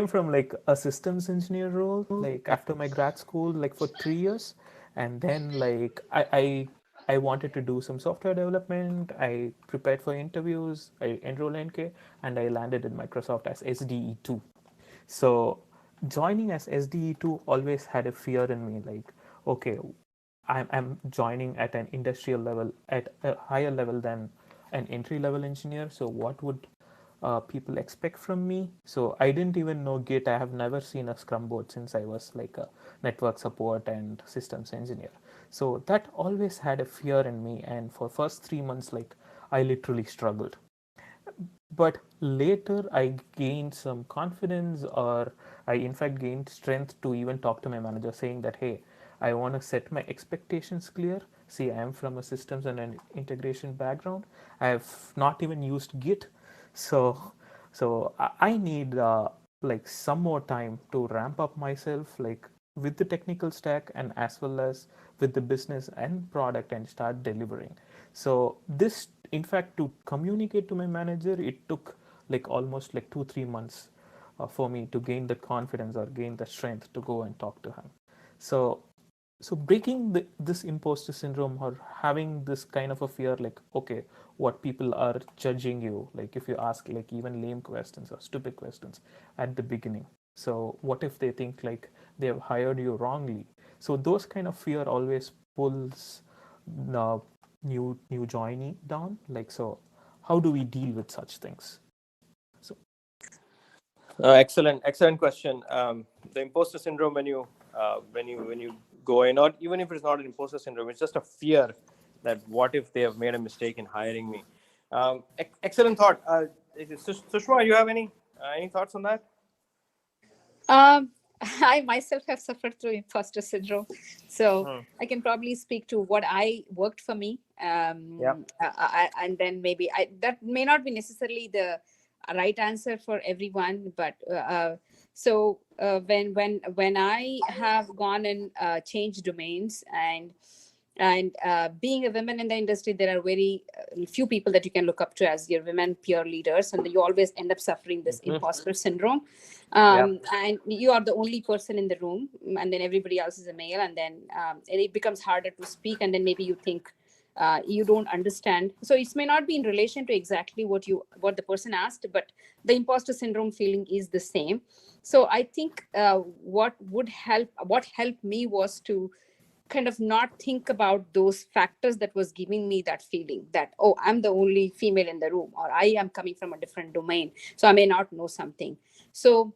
from like a systems engineer role, like after my grad school, like for 3 years, and then like I wanted to do some software development. I prepared for interviews. I enrolled in NK, and I landed in Microsoft as SDE2. So joining as SDE2 always had a fear in me, like, okay, I'm joining at an industrial level, at a higher level than an entry level engineer. So what would people expect from me? So I didn't even know Git. I have never seen a Scrum board since I was like a network support and systems engineer. So that always had a fear in me. And for first 3 months, like I literally struggled. But later I gained some confidence, or I in fact gained strength to even talk to my manager, saying that, hey, I want to set my expectations clear. See, I am from a systems and an integration background. I have not even used Git. So I need like some more time to ramp up myself, like with the technical stack and as well as with the business and product, and start delivering. So this, in fact, to communicate to my manager, it took like almost like 2-3 months for me to gain the confidence or gain the strength to go and talk to him. So breaking this imposter syndrome, or having this kind of a fear, like, okay, what people are judging you, like if you ask like even lame questions or stupid questions at the beginning, so what if they think like they have hired you wrongly? So those kind of fear always pulls the new joinee down. Like, so how do we deal with such things? So Excellent question. The imposter syndrome, when you go in, or even if it's not an imposter syndrome, it's just a fear that what if they have made a mistake in hiring me. Excellent thought. Sushma, you have any thoughts on that? Um, I myself have suffered through imposter syndrome, so Hmm. I can probably speak to what I worked for me. Yeah. And then maybe that may not be necessarily the right answer for everyone, but when I have gone and changed domains and being a woman in the industry, there are very few people that you can look up to as your women peer leaders, and you always end up suffering this imposter syndrome. And you are the only person in the room, and then everybody else is a male, and then and it becomes harder to speak, and then maybe you think you don't understand. So it may not be in relation to exactly what the person asked, but the imposter syndrome feeling is the same. So I think what helped me was to kind of not think about those factors that was giving me that feeling that, oh, I'm the only female in the room, or I am coming from a different domain, so I may not know something. So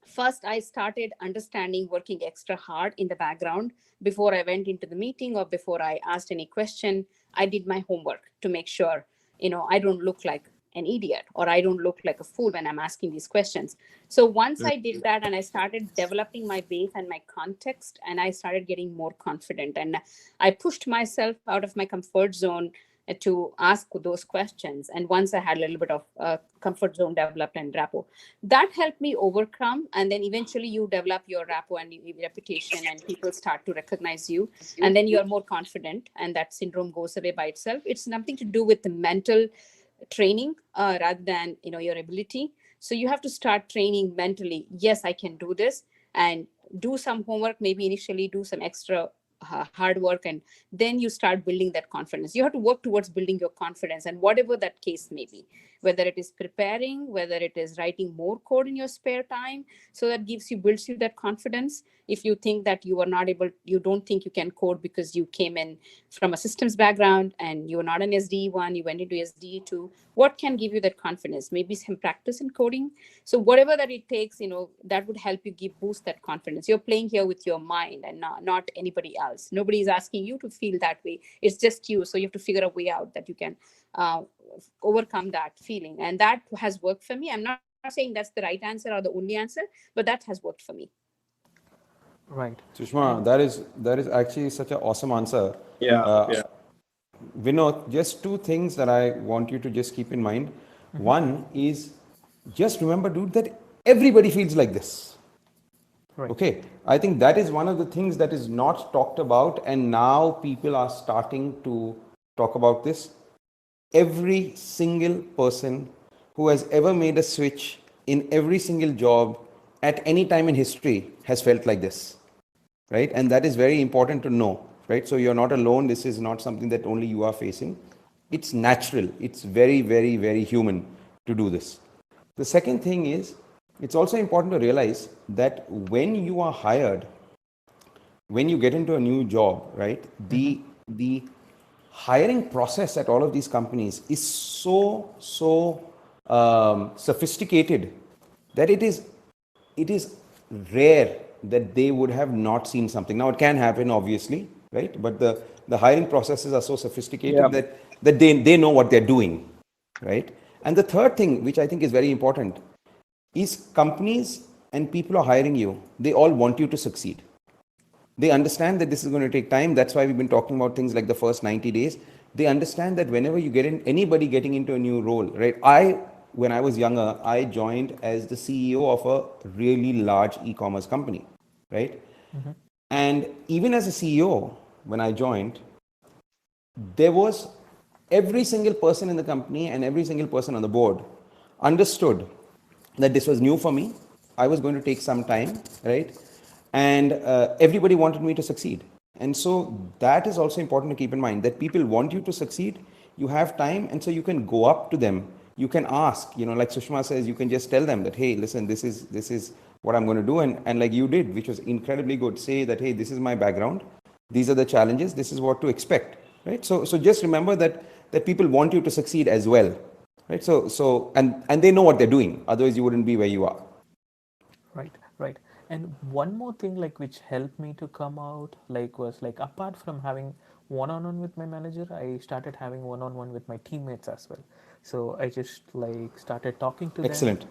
first I started understanding, working extra hard in the background before I went into the meeting or before I asked any question. I did my homework to make sure, I don't look like an idiot or I don't look like a fool when I'm asking these questions. So once I did that and I started developing my base and my context, and I started getting more confident, and I pushed myself out of my comfort zone to ask those questions. And once I had a little bit of comfort zone developed and rapport, that helped me overcome. And then eventually you develop your rapport and your reputation, and people start to recognize you, and then you're more confident, and that syndrome goes away by itself. It's nothing to do with the mental training rather than your ability. So you have to start training mentally. Yes, I can do this, and do some homework, maybe initially do some extra hard work, and then you start building that confidence. You have to work towards building your confidence, and whatever that case may be, whether it is preparing, whether it is writing more code in your spare time, so that builds you that confidence. If you think that you don't think you can code because you came in from a systems background and you're not an SDE1, you went into SDE2, what can give you that confidence? Maybe some practice in coding. So whatever that it takes, that would help you boost that confidence. You're playing here with your mind and not anybody else. Nobody is asking you to feel that way. It's just you. So you have to figure a way out that you can overcome that feeling. And that has worked for me. I'm not saying that's the right answer or the only answer, but that has worked for me. Right. Sushma, that is actually such an awesome answer. Yeah. Vinod, just two things that I want you to just keep in mind. One is just remember, dude, that everybody feels like this. Right. Okay. I think that is one of the things that is not talked about, and now people are starting to talk about this. Every single person who has ever made a switch in every single job at any time in history has felt like this, right? And that is very important to know, right? So you're not alone. This is not something that only you are facing. It's natural. It's very, very, very human to do this. The second thing is, it's also important to realize that when you are hired, when you get into a new job, right, the hiring process at all of these companies is so sophisticated that it is rare that they would have not seen something. Now it can happen, obviously, right? But the hiring processes are so sophisticated that they know what they're doing, right? And the third thing, which I think is very important, is companies and people are hiring you. They all want you to succeed. They understand that this is going to take time. That's why we've been talking about things like the first 90 days. They understand that whenever you get in, anybody getting into a new role, right? When I was younger, I joined as the CEO of a really large e-commerce company, right? And even as a CEO, when I joined, there was every single person in the company and every single person on the board understood that this was new for me. I was going to take some time, right? And everybody wanted me to succeed. And so that is also important to keep in mind, that people want you to succeed. You have time, and so you can go up to them. You can ask, like Sushma says, you can just tell them that, hey, listen, this is what I'm going to do. And like you did, which was incredibly good, say that, hey, this is my background. These are the challenges. This is what to expect, right? So just remember that people want you to succeed as well, right? And they know what they're doing. Otherwise, you wouldn't be where you are. Right. And one more thing, like, which helped me to come out, like, was like, apart from having one-on-one with my manager, I started having one-on-one with my teammates as well. So I just like started talking to them, Excellent.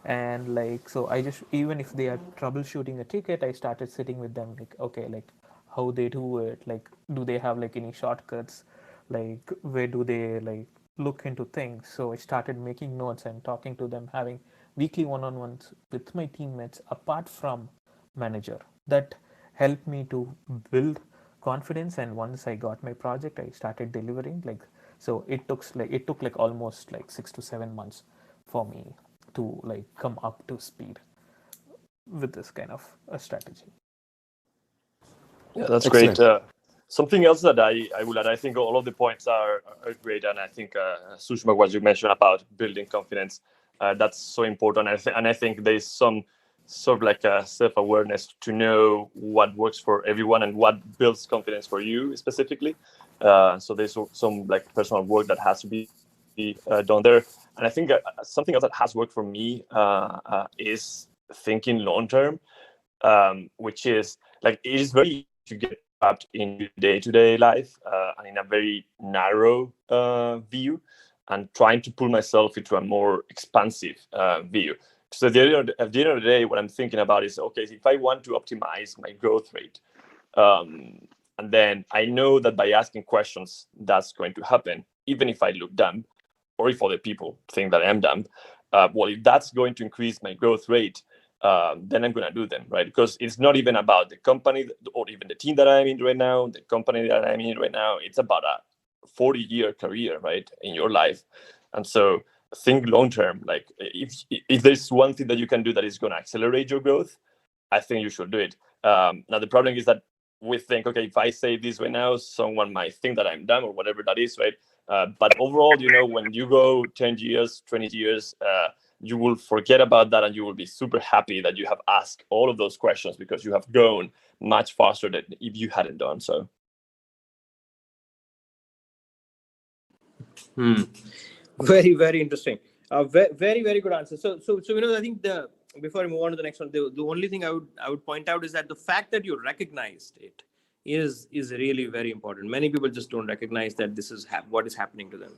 and like, so I just, even if they are troubleshooting a ticket, I started sitting with them, like, okay, like how they do it, like do they have like any shortcuts, like where do they like look into things. So I started making notes and talking to them, having weekly one-on-ones with my teammates apart from manager. That helped me to build confidence, and once I got my project, I started delivering. Like, so it took like almost like 6 to 7 months for me to like come up to speed with this kind of a strategy. Yeah, that's great. Excellent. Something else that I will add, I think all of the points are great. And I think, Sushma, what you mentioned about building confidence, that's so important. And I think there's some sort of like a self-awareness to know what works for everyone and what builds confidence for you specifically. So there's some like personal work that has to be done there. And I think something else that has worked for me is thinking long term, which is like it is very easy to get trapped into day-to-day life and in a very narrow view, and trying to pull myself into a more expansive view. So at the end of the day, what I'm thinking about is, okay, if I want to optimize my growth rate, and then I know that by asking questions, that's going to happen, even if I look dumb, or if other people think that I'm dumb. Well, if that's going to increase my growth rate, then I'm going to do them, right? Because it's not even about the company or even the team that I'm in right now, the company that I'm in right now. It's about a 40-year career, right, in your life. And so think long term. Like if there's one thing that you can do that is going to accelerate your growth, I think you should do it. Now the problem is that we think, okay, if I say this right now, someone might think that I'm dumb or whatever that is, right? But overall, when you go 10 years, 20 years, you will forget about that, and you will be super happy that you have asked all of those questions, because you have grown much faster than if you hadn't done so. Very, very interesting. Very, very good answer. So I think before I move on to the next one, the only thing I would point out is that the fact that you recognized it is really very important. Many people just don't recognize that this is what is happening to them.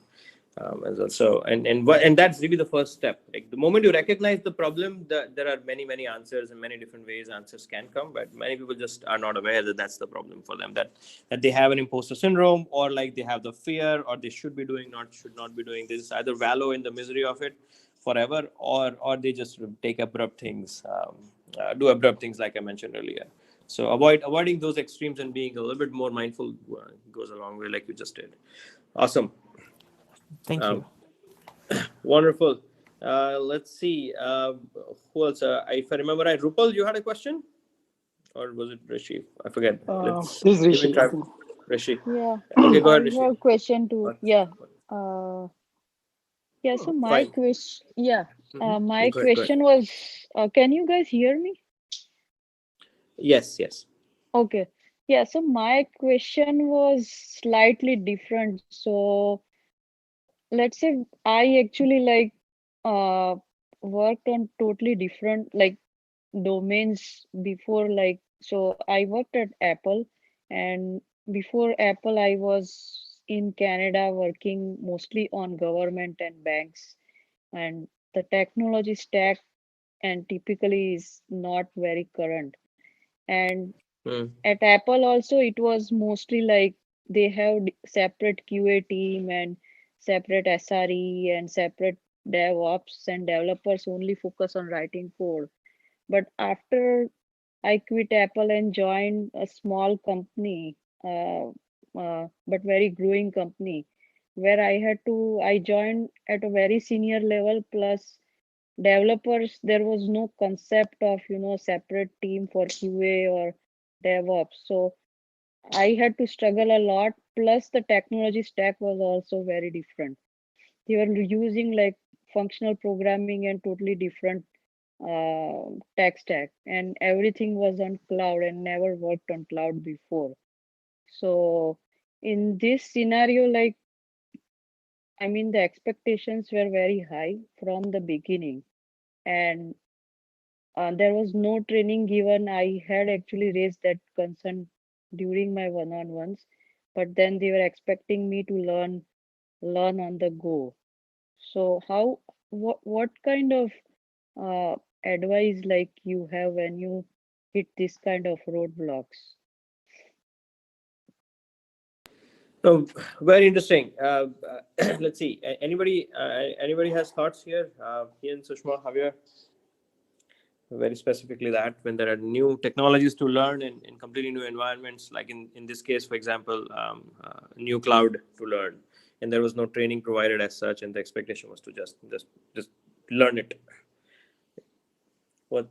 As well. So and that's really the first step. Like the moment you recognize the problem, there are many answers and many different ways answers can come. But many people just are not aware that that's the problem for them. That they have an imposter syndrome, or like they have the fear, or they should be doing, should not be doing. This either wallow in the misery of it forever, or they just take abrupt things, do abrupt things like I mentioned earlier. So avoiding those extremes and being a little bit more mindful goes a long way, like you just did. Awesome. Thank you. Wonderful. Let's see. Who else? If I remember right, Rupal, you had a question? Or was it Rishi? I forget. Let's This is give it Rishi, a I try. think. Rishi. Yeah, Okay, go I ahead, Rishi. have a question too. Yeah. Yeah, so my Fine. question, yeah, my Go ahead. question was, can you guys hear me? Yes. Okay. Yeah, so my question was slightly different. So let's say I actually like uh worked on totally different like domains before, like, so I worked at Apple, and before Apple I was in Canada working mostly on government and banks, and the technology stack and typically is not very current. And Mm. at Apple also it was mostly like they have separate QA team and separate SRE and separate DevOps, and developers only focus on writing code. But after I quit Apple and joined a small company, but very growing company, where I joined at a very senior level. Plus, developers, there was no concept of, separate team for QA or DevOps. So I had to struggle a lot. Plus, the technology stack was also very different. They were using like functional programming and totally different tech stack, and everything was on cloud and never worked on cloud before. So in this scenario, like, I mean, the expectations were very high from the beginning, and there was no training given. I had actually raised that concern during my one-on-ones, but then they were expecting me to learn on the go. So what kind of uh, advice like you have when you hit this kind of roadblocks? No, very interesting. Let's see. Anybody has thoughts here? Ian, Sushma, Javier, very specifically that when there are new technologies to learn in completely new environments, like in this case, for example, new cloud to learn, and there was no training provided as such, and the expectation was to just learn it. What?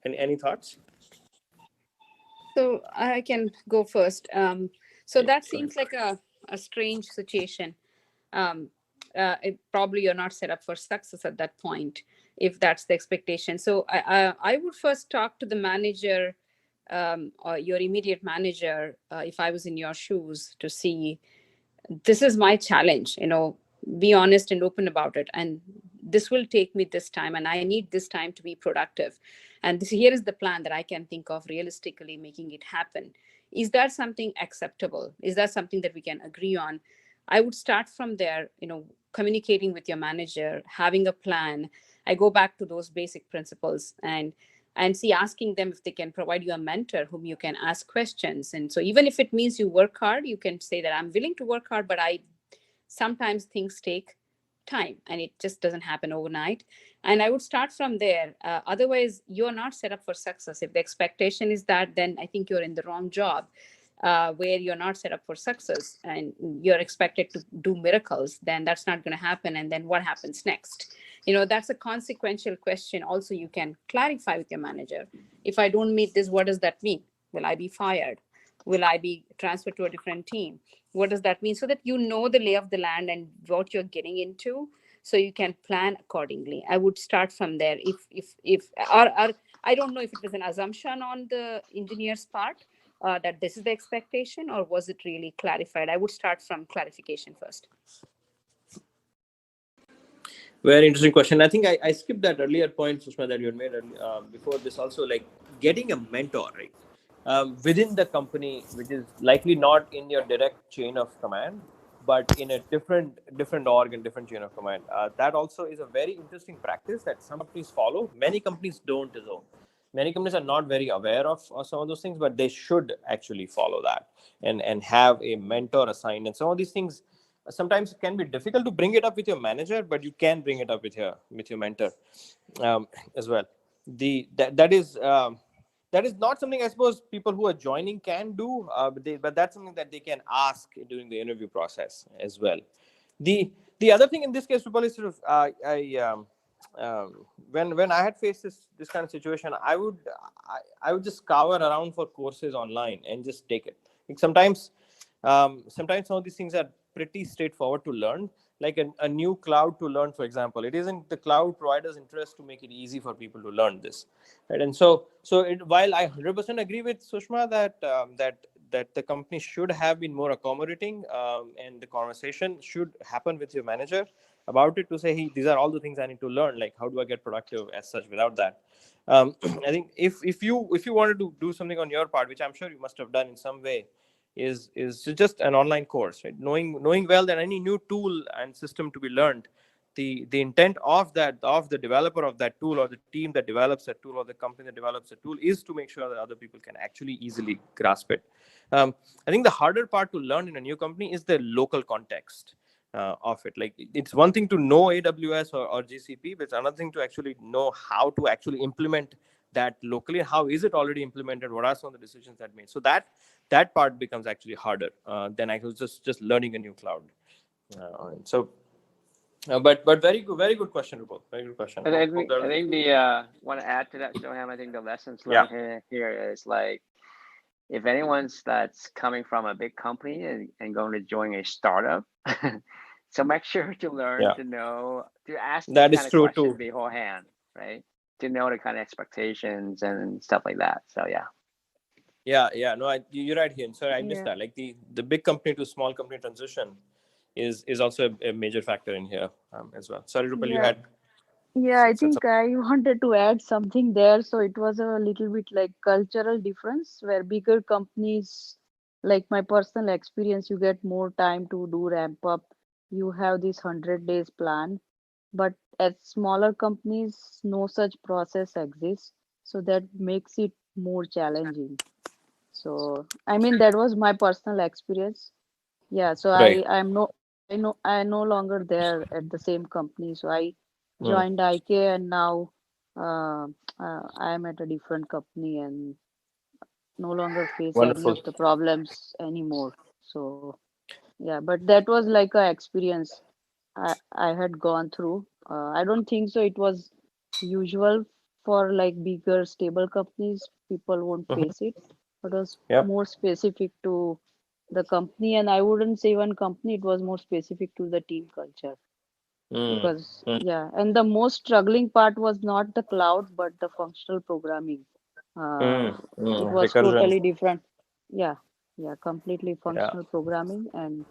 Any thoughts? So I can go first. So Yeah, that go ahead. seems like a strange situation. Probably you're not set up for success at that point if that's the expectation. So I would first talk to the manager, or your immediate manager, if I was in your shoes, to see, this is my challenge, be honest and open about it, and this will take me this time, and I need this time to be productive, and here is the plan that I can think of realistically making it happen. Is that something acceptable? Is that something that we can agree on? I would start from there, communicating with your manager, having a plan. I go back to those basic principles, and see, asking them if they can provide you a mentor whom you can ask questions. And so even if it means you work hard, you can say that I'm willing to work hard, but I sometimes things take time and it just doesn't happen overnight. And I would start from there. Otherwise, you're not set up for success. If the expectation is that, then I think you're in the wrong job, where you're not set up for success and you're expected to do miracles. Then that's not going to happen. And then what happens next? That's a consequential question. Also, you can clarify with your manager. If I don't meet this, what does that mean? Will I be fired? Will I be transferred to a different team? What does that mean? So that you know the lay of the land and what you're getting into, so you can plan accordingly. I would start from there. If or I don't know if it was an assumption on the engineer's part, that this is the expectation, or was it really clarified? I would start from clarification first. Very interesting question. I think I skipped that earlier point, Sushma, that you had made before this also, like getting a mentor, right? Within the company, which is likely not in your direct chain of command, but in a different org and different chain of command. That also is a very interesting practice that some companies follow. Many companies don't, though. Many companies are not very aware of some of those things, but they should actually follow that and have a mentor assigned. And some of these things, sometimes it can be difficult to bring it up with your manager, but you can bring it up with your mentor as well. That is not something I suppose people who are joining can do, but that's something that they can ask during the interview process as well. The other thing in this case, people, is sort of when I had faced this kind of situation, I would just scour around for courses online and just take it. Like sometimes some of these things are pretty straightforward to learn, like a new cloud to learn, for example. It isn't the cloud provider's interest to make it easy for people to learn this, right? And while I 100% agree with Sushma that the company should have been more accommodating, and the conversation should happen with your manager about it, to say, hey, these are all the things I need to learn, like how do I get productive as such without that. I think if you wanted to do something on your part, which I'm sure you must have done in some way, is just an online course, right? Knowing well that any new tool and system to be learned, the intent of the developer of that tool, or the team that develops that tool, or the company that develops a tool, is to make sure that other people can actually easily grasp it. I think the harder part to learn in a new company is the local context of it. Like, it's one thing to know AWS or GCP, but it's another thing to actually know how to actually implement that locally. How is it already implemented? What are some of the decisions that made? So that part becomes actually harder than actually just learning a new cloud. But very good question, Rupal. Very good question. I think the want to add to that, Soham. I think the lessons learned here is like, if anyone's that's coming from a big company and going to join a startup, so make sure to learn to know, to ask this that kind is of true question too. beforehand, right? To know the kind of expectations and stuff like that. So Yeah. No, you're right here. Sorry, I missed Yeah. that. Like the big company to small company transition is also a major factor in here as well. Sorry, Rupal, you Yeah. had Yeah, I said something. think I wanted to add something there. So it was a little bit like cultural difference where bigger companies like my personal experience, you get more time to do ramp up. You have this 100 days plan, but at smaller companies no such process exists, so that makes it more challenging. So I mean that was my personal experience. Yeah, so Right. I no longer there at the same company. So I Mm. joined IK, and now uh, I am at a different company and no longer face any Wonderful. of the problems anymore. So yeah, but that was like a experience I had gone through. I don't think so. It was usual for like bigger stable companies. People won't Mhm. face it. It was Yep. more specific to the company, and I wouldn't say one company. It was more specific to the team culture. Mm. Because Mm. yeah, and the most struggling part was not the cloud, but the functional programming. Mm. It Mm. was Recursion. totally different. Yeah, yeah, completely Yeah. functional programming, and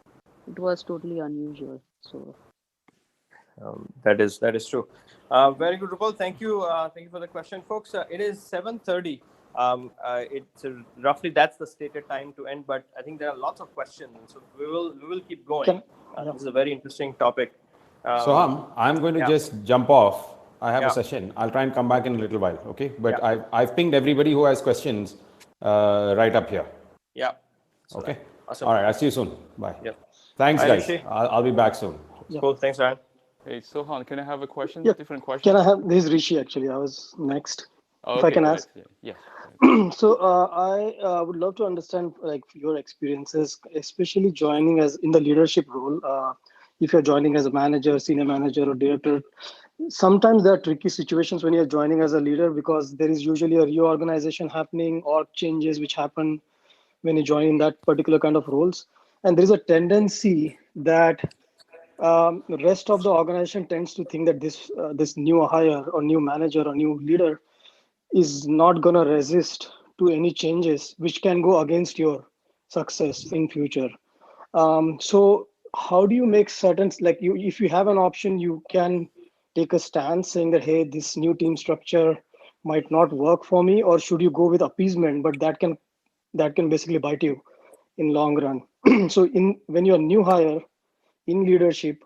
it was totally unusual. So That is true. Very good, Rupal. Thank you. Thank you for the question, folks. It is 7:30. It's roughly that's the stated time to end, but I think there are lots of questions, and so we will keep going. Can yeah. This is a very interesting topic. Um, Soham, I'm going to yeah, just jump off. I have a yeah, session. I'll try and come back in a little while, okay? yeah, But I've pinged everybody who has questions right up here, yeah. So okay? that awesome. All right, I'll see you soon. Bye. Yep. Thanks, Hi, guys. Rishi. I'll be back soon. Yeah. Cool. Thanks, Ryan. Hey, Sohan, can I have a question? Yeah. Different Can question? I have this is Rishi actually? I was next. Oh, If I okay, can go ask. ahead. Yeah, yeah. So I would love to understand like your experiences, especially joining as in the leadership role. If you're joining as a manager, senior manager, or director, sometimes there are tricky situations when you're joining as a leader because there is usually a reorganization happening or changes which happen when you join in that particular kind of roles, and there is a tendency that the rest of the organization tends to think that this new hire or new manager or new leader is not going to resist to any changes which can go against your success in future. So how do you make certain, like you, if you have an option, you can take a stance saying that hey, this new team structure might not work for me, or should you go with appeasement, but that can basically bite you in long run. So in when you're a new hire in leadership,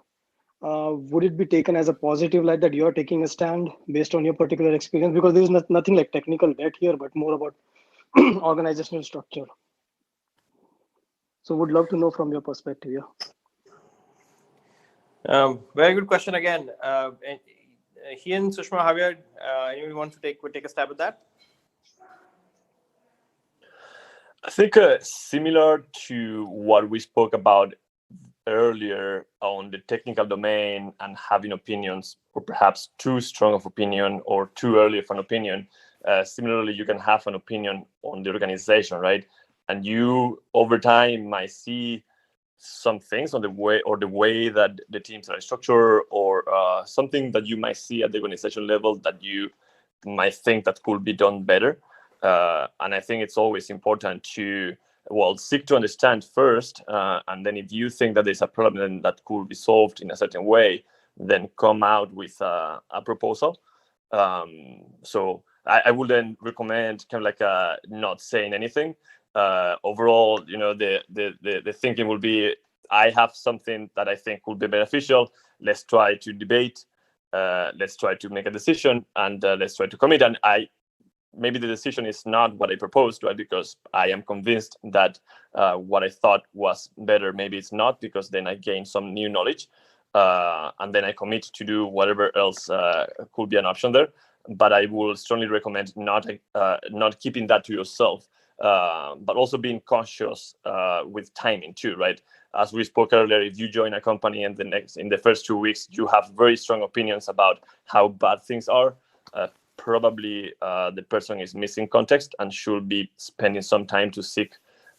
would it be taken as a positive light that you're taking a stand based on your particular experience? Because there's nothing like technical debt here, but more about organizational structure. So would love to know from your perspective. Yeah. Very good question again. And Hian, Sushma, Javier, anyone want to take a stab at that? I think similar to what we spoke about earlier on the technical domain and having opinions, or perhaps too strong of opinion or too early of an opinion. Similarly, you can have an opinion on the organization, right? And you over time might see some things on the way that the teams are structured, or something that you might see at the organization level that you might think that could be done better. And I think it's always important to seek to understand first, and then if you think that there's a problem that could be solved in a certain way, then come out with a proposal. So I wouldn't recommend kind of like not saying anything. Overall, the thinking will be, I have something that I think would be beneficial. Let's try to debate. Let's try to make a decision, and let's try to commit. And maybe the decision is not what I proposed, right? Because I am convinced that what I thought was better, maybe it's not, because then I gain some new knowledge, and then I commit to do whatever else could be an option there. But I will strongly recommend not keeping that to yourself, but also being conscious with timing too, right? As we spoke earlier, if you join a company and in the first 2 weeks you have very strong opinions about how bad things are, probably the person is missing context and should be spending some time to seek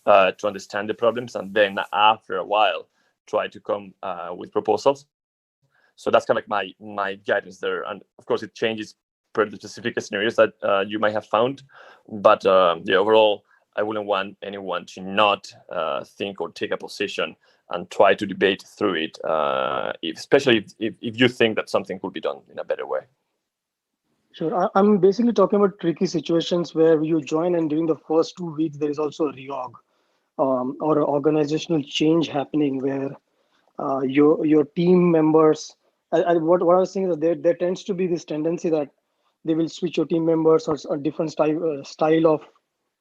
to understand the problems, and then after a while try to come with proposals. So that's kind of like my guidance there, and of course it changes per the specific scenarios that you might have found, but overall I wouldn't want anyone to not think or take a position and try to debate through it, especially if you think that something could be done in a better way. Sure. I'm basically talking about tricky situations where you join and during the first 2 weeks there is also a reorg. or organizational change happening where your team members, what I was saying is that there tends to be this tendency that they will switch your team members or a different style of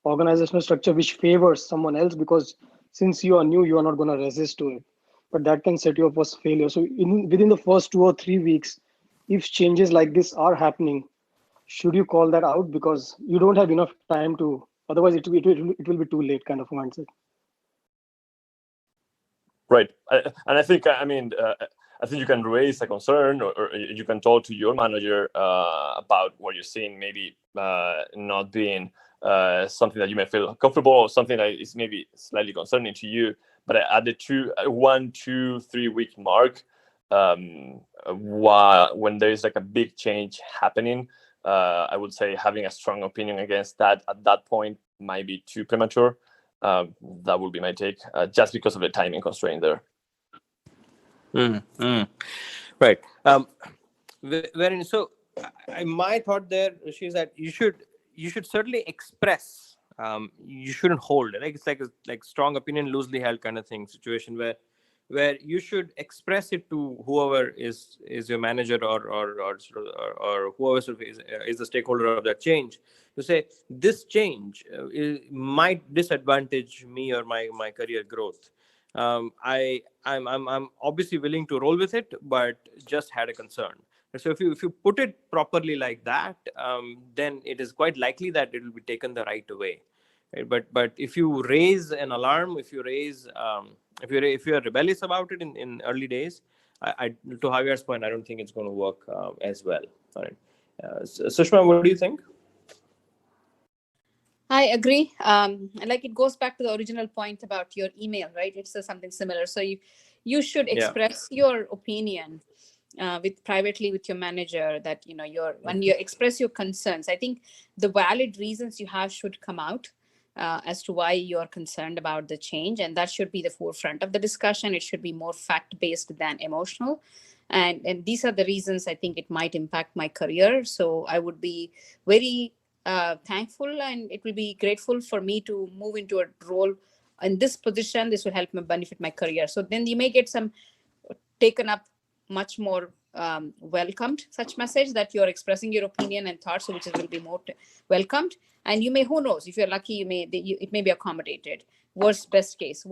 organizational structure which favors someone else, because since you are new, you are not going to resist to it. But that can set you up for failure. So within the first 2 or 3 weeks, if changes like this are happening, should you call that out because you don't have enough time to, otherwise it will be too late kind of mindset. Right. And I think, I think you can raise a concern, or you can talk to your manager about what you're seeing, maybe not being something that you may feel comfortable, or something that is maybe slightly concerning to you. But at the 1, 2, 3 week mark, when there is like a big change happening, I would say having a strong opinion against that at that point might be too premature. That would be my take, just because of the timing constraint there. Right. So my thought there, Rishi, is that you should certainly express. You shouldn't hold. Like it's like strong opinion, loosely held kind of thing situation where you should express it to whoever is your manager or whoever sort of is the stakeholder of that change, to say this change might disadvantage me or my career growth. I'm obviously willing to roll with it, but just had a concern. So if you put it properly like that, then it is quite likely that it will be taken the right way. Right? But if you raise an alarm, if you are rebellious about it in early days, I to Javier's point, I don't think it's going to work as well. All right, Sushma, what do you think? I agree. Like it goes back to the original point about your email, right? It's something similar. So you should express your opinion privately with your manager, that when you express your concerns. I think the valid reasons you have should come out as to why you're concerned about the change, and that should be the forefront of the discussion. It should be more fact-based than emotional. And these are the reasons I think it might impact my career. So I would be very thankful, and it will be grateful for me to move into a role in this position. This will help me benefit my career. So then you may get some taken up much more welcomed such message that you're expressing your opinion and thoughts, which will be more welcomed. And you may, who knows, if you're lucky, it may be accommodated. Best case,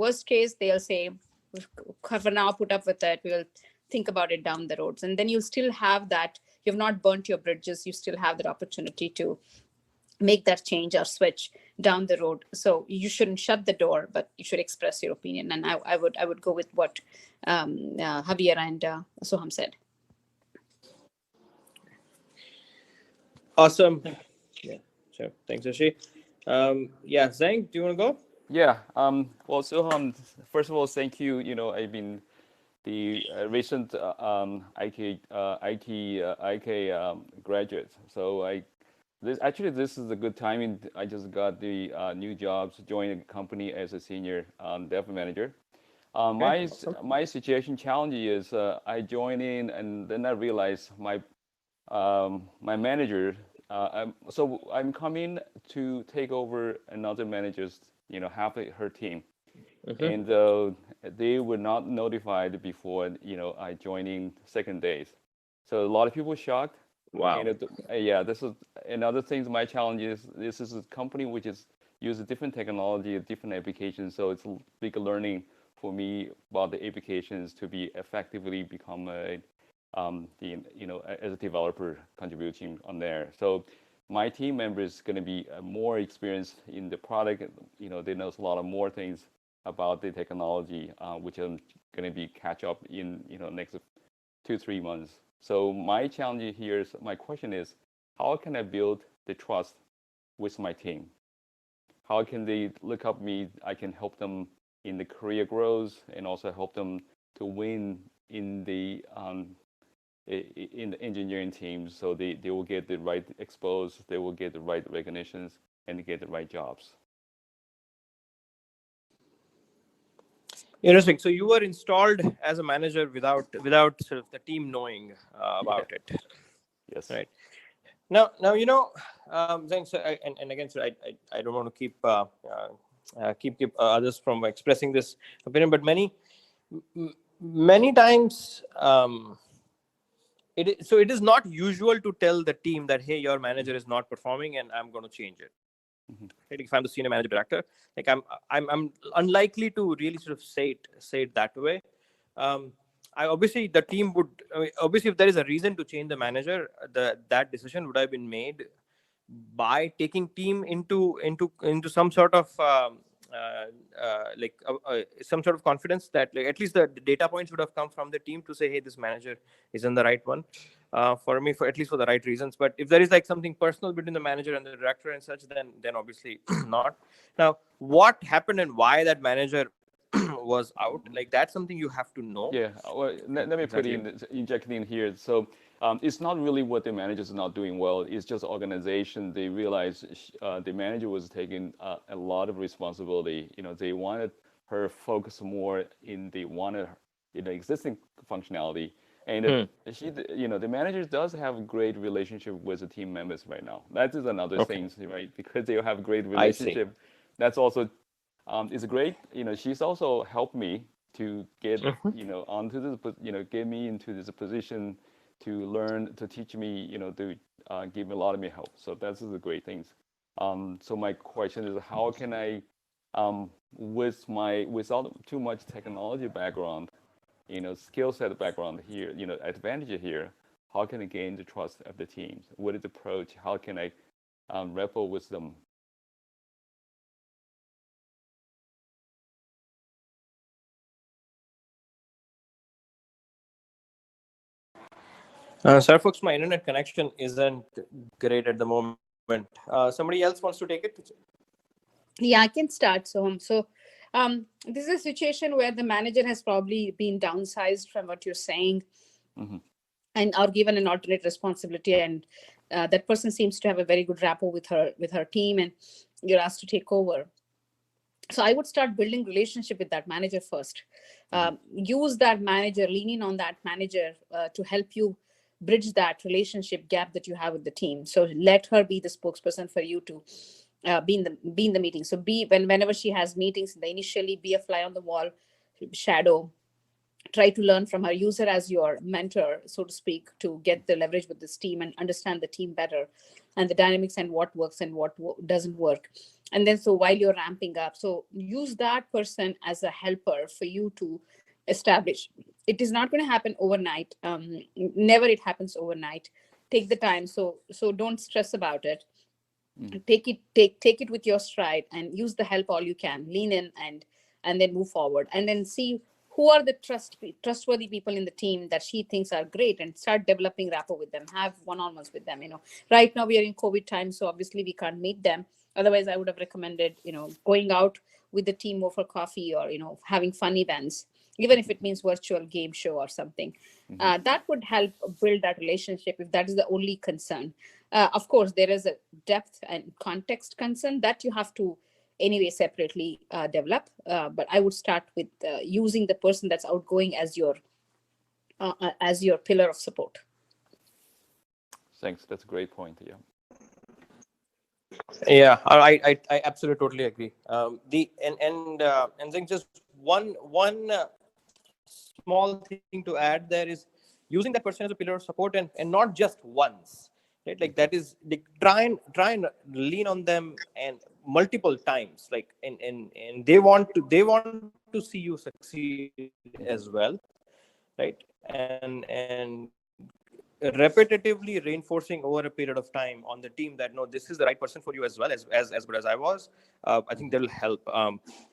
they'll say, for now, put up with it. We'll think about it down the roads. And then you'll still have that. You've not burnt your bridges. You still have that opportunity to make that change or switch down the road. So you shouldn't shut the door, but you should express your opinion. And I would go with what Javier and Soham said. Awesome. Yeah, sure. Thanks, Rishi. Yeah, Zhang, do you want to go? Yeah. Well, Soham, first of all, thank you. I've been the recent IK graduate, so this is a good timing. I just got the new jobs, joined the company as a senior dev manager. My situation challenge is I join in, and then I realize my manager. I'm coming to take over another manager's, half of her team, and they were not notified before, I joining second days. So a lot of people shocked. Wow. And yeah, this is another thing. My challenge is this is a company which is uses different technology, different applications. So it's a big learning for me about the applications to be effectively become as a developer contributing on there. So my team members going to be more experienced in the product. They know a lot of more things about the technology, which I'm going to be catch up in next 2-3 months. So my challenge here is, my question is, how can I build the trust with my team? How can they look up me? I can help them in the career growth, and also help them to win in the engineering team, so they will get the right exposed, they will get the right recognitions, and get the right jobs. Interesting. So you were installed as a manager without sort of the team knowing about it. Yes. Right. Now thanks. And again, so I don't want to keep keep others from expressing this opinion, but many times so it is not usual to tell the team that, hey, your manager is not performing and I'm going to change it. Right? If I'm the senior manager director, like I'm unlikely to really sort of say it that way. Obviously the team would, obviously if there is a reason to change the manager, that decision would have been made by taking team into some sort of some sort of confidence that, like, at least the data points would have come from the team to say, hey, this manager isn't the right one for me, for at least for the right reasons. But if there is like something personal between the manager and the director and such, then obviously not. Now, what happened and why that manager was out, like, that's something you have to know. Yeah, well, let me put inject in here. So it's not really what the manager is not doing well. It's just organization. They realized the manager was taking a lot of responsibility. They wanted her focus more in the existing functionality. And she, the manager does have a great relationship with the team members right now. That is another thing, right? Because they have a great relationship. That's also is great. She's also helped me to get onto this, get me into this position to learn, to teach me, to give a lot of me help. So that's the great things. So my question is, how can I, without too much technology background, skill set background here, advantage here, how can I gain the trust of the teams? What is the approach? How can I rapport with them? Sir, folks, my internet connection isn't great at the moment. Somebody else wants to take it? Yeah, I can start. So this is a situation where the manager has probably been downsized from what you're saying, and are given an alternate responsibility, and that person seems to have a very good rapport with her team, and you're asked to take over. So I would start building relationship with that manager first. Use that manager, lean in on that manager to help you bridge that relationship gap that you have with the team. So let her be the spokesperson for you to be in the meeting. So whenever she has meetings, initially be a fly on the wall, shadow, try to learn from her, use her as your mentor, so to speak, to get the leverage with this team and understand the team better and the dynamics and what works and what doesn't work. And then, so while you're ramping up, so use that person as a helper for you to establish. It is not going to happen overnight. Never it happens overnight. Take the time. So don't stress about it. Take it with your stride and use the help all you can. Lean in and then move forward, and then see who are the trustworthy people in the team that she thinks are great, and start developing rapport with them. Have one-on-ones with them. Right now we are in COVID time, so obviously we can't meet them. Otherwise, I would have recommended, going out with the team more for coffee, or, having fun events, even if it means virtual game show or something. That would help build that relationship if that is the only concern. Of course, there is a depth and context concern that you have to anyway separately develop. But I would start with using the person that's outgoing as your pillar of support. Thanks. That's a great point. Yeah. Yeah, I absolutely totally agree. And then just one small thing to add there is using that person as a pillar of support, and not just once, right? Like, that is, like, try and lean on them and multiple times, like, and they want to see you succeed as well, right? And repetitively reinforcing over a period of time on the team that, no, this is the right person for you as well, as good as I was. I think that will help.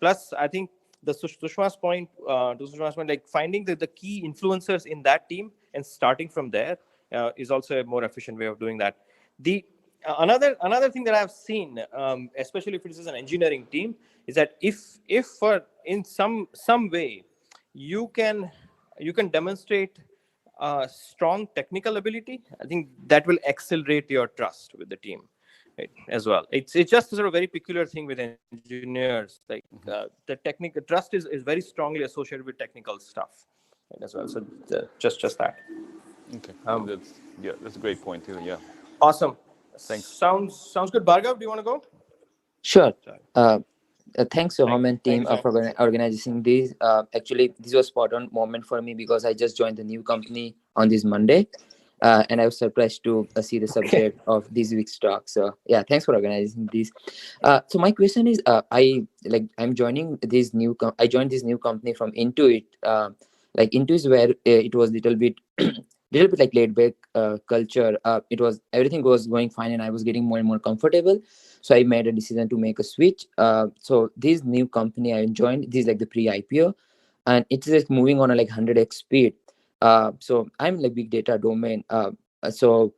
Plus, I think the Sushma's point, like, finding the key influencers in that team and starting from there is also a more efficient way of doing that. The another thing that I've seen, especially if it is an engineering team, is that if for in some way you can demonstrate strong technical ability, I think that will accelerate your trust with the team, right, as well. It's just a sort of very peculiar thing with engineers. Like, the technical trust is very strongly associated with technical stuff, right, as well. So just that. Okay. That's a great point too. Yeah. Awesome. Thanks. Sounds good. Bhargav, do you want to go? Sure. Thanks, Soham and team, Thanks. for organizing this. Actually, this was spot on moment for me because I just joined the new company on this Monday, and I was surprised to see the subject of this week's talk. So yeah, thanks for organizing this. So my question is, I'm joining this new. I joined this new company from Intuit. Like Intuit is where it was little bit. Little bit like laid back culture. It was everything was going fine, and I was getting more and more comfortable. So I made a decision to make a switch. So this new company I joined, this is like the pre-IPO, and it's like moving on a like 100x speed. So I'm like big data domain. So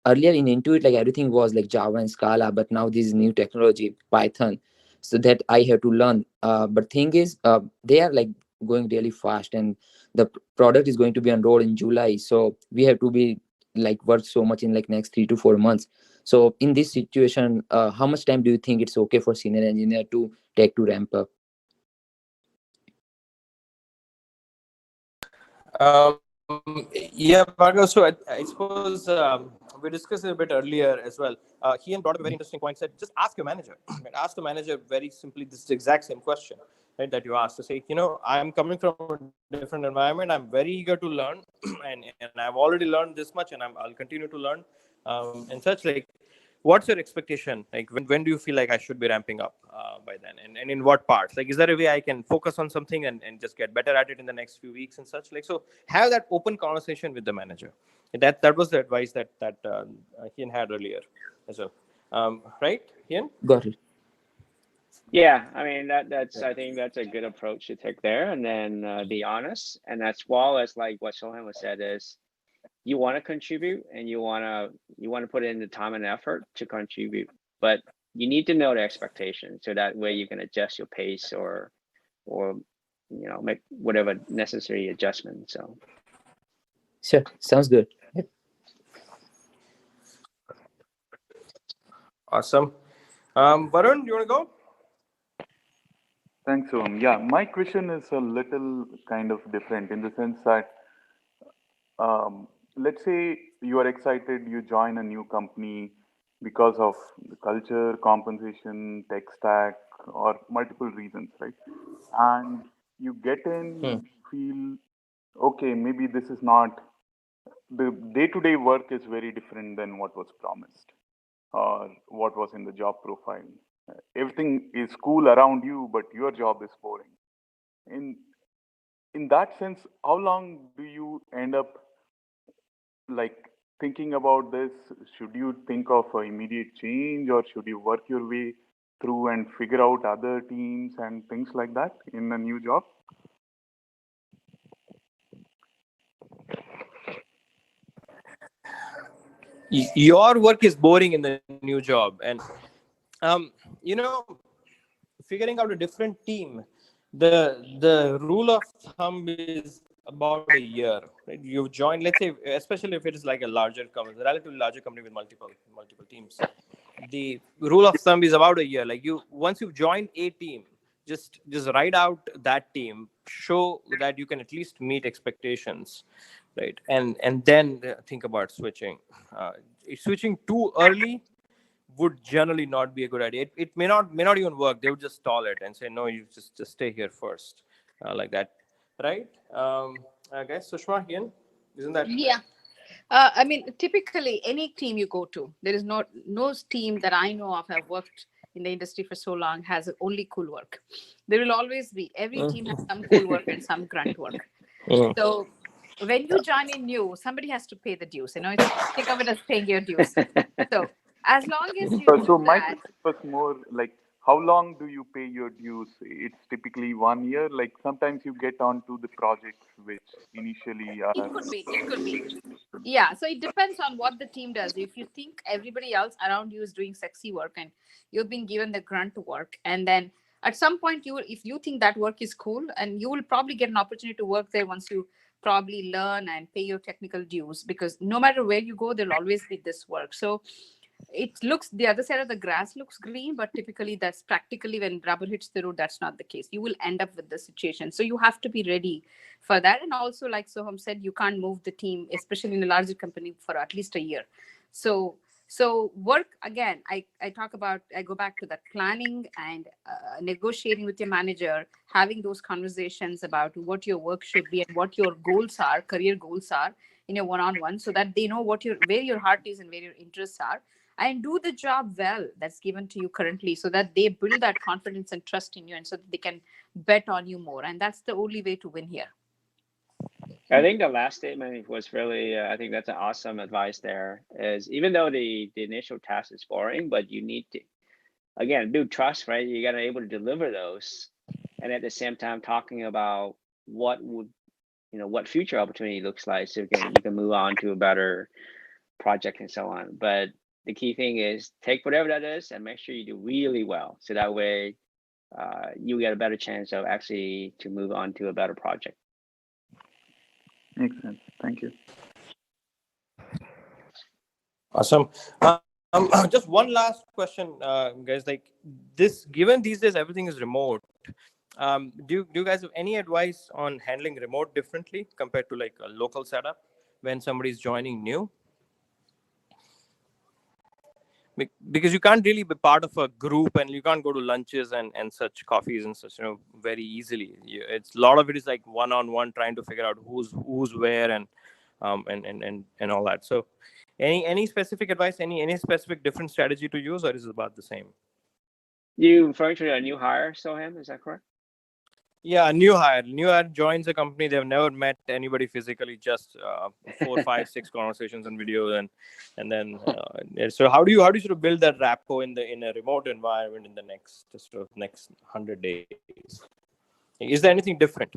earlier in Intuit, like everything was like Java and Scala, but now this is new technology, Python. So that I have to learn. But thing is, they are like going really fast, and the product is going to be unrolled in July. So we have to be like work so much in like next 3 to 4 months. So in this situation, how much time do you think it's okay for senior engineer to take to ramp up? Yeah, Bhargav. So I suppose we discussed it a bit earlier as well. He brought up a very interesting point. Said just ask your manager. Right? Ask the manager very simply this exact same question, right? That you asked to say, I'm coming from a different environment. I'm very eager to learn, and I've already learned this much, and I'll continue to learn, and such. Like, what's your expectation? Like, when do you feel like I should be ramping up by then, and in what parts? Like, is there a way I can focus on something and just get better at it in the next few weeks and such? Like, so have that open conversation with the manager. That was the advice that Ian had earlier as well. Right, Ian? Got it. Yeah, I mean I think that's a good approach to take there, and then be honest, and as well as like what Sohan was said is, you want to contribute and you want to put in the time and effort to contribute, but you need to know the expectation so that way you can adjust your pace or make whatever necessary adjustment. So Sure, sounds good. Yep. Awesome. Varun, do you want to go? Thanks, Om. Yeah, my question is a little kind of different in the sense that, let's say you are excited, you join a new company because of the culture, compensation, tech stack, or multiple reasons, right? And you get in, you feel, okay, maybe this is not, the day-to-day work is very different than what was promised or what was in the job profile. Everything is cool around you, but your job is boring. In that sense, how long do you end up like thinking about this? Should you think of an immediate change, or should you work your way through and figure out other teams and things like that in a new job? Your work is boring in the new job, and figuring out a different team, the rule of thumb is about a year, right? You've joined, let's say, especially if it is like a larger company, a relatively larger company with multiple teams, the rule of thumb is about a year. Like, once you've joined a team, just write out that team, show that you can at least meet expectations, right? And then think about switching. Switching too early would generally not be a good idea. It may not even work. They would just stall it and say, no, you just stay here first, like that, right? I guess Sushma, Ian, isn't that? Yeah. I mean, typically, any team you go to, there is no team that I know of have worked in the industry for so long has only cool work. There will always be, every team has some cool work and some grunt work. So when you join in new, somebody has to pay the dues. Think of it as paying your dues. So as long as you So do my that, question was more like, how long do you pay your dues? It's typically 1 year. Like sometimes you get onto the projects which initially are. it could be. Yeah, so it depends on what the team does. If you think everybody else around you is doing sexy work and you've been given the grunt work, and then at some point if you think that work is cool, and you will probably get an opportunity to work there once you probably learn and pay your technical dues, because no matter where you go, there'll always be this work. So it looks, the other side of the grass looks green, but typically that's practically when rubber hits the road, that's not the case. You will end up with the situation. So you have to be ready for that. And also, like Soham said, you can't move the team, especially in a larger company, for at least a year. So So work, again, I talk about, I go back to that planning and negotiating with your manager, having those conversations about what your work should be and what your goals are, career goals are in your one-on-one, so that they know where your heart is and where your interests are, and do the job well that's given to you currently, so that they build that confidence and trust in you, and so that they can bet on you more. And that's the only way to win here. I think the last statement was really, I think that's an awesome advice there, is even though the initial task is boring, but you need to, again, build trust, right? You got to be able to deliver those. And at the same time, talking about what would, what future opportunity looks like, so you can move on to a better project and so on. But the key thing is take whatever that is and make sure you do really well. So that way you get a better chance of actually to move on to a better project. Makes sense. Thank you. Awesome. Just one last question, guys. Like this, given these days everything is remote, do you guys have any advice on handling remote differently compared to like a local setup when somebody's joining new? Because you can't really be part of a group and you can't go to lunches and such coffees and such, very easily. It's a lot of it is like one-on-one, trying to figure out who's where and all that. So any specific advice, any specific different strategy to use, or is it about the same? You referring to a new hire, Soham, is that correct? Yeah, new hire joins a company. They've never met anybody physically, just 4, 5, 6 conversations and videos, and then so how do you sort of build that rapport in a remote environment in the next 100 days? Is there anything different?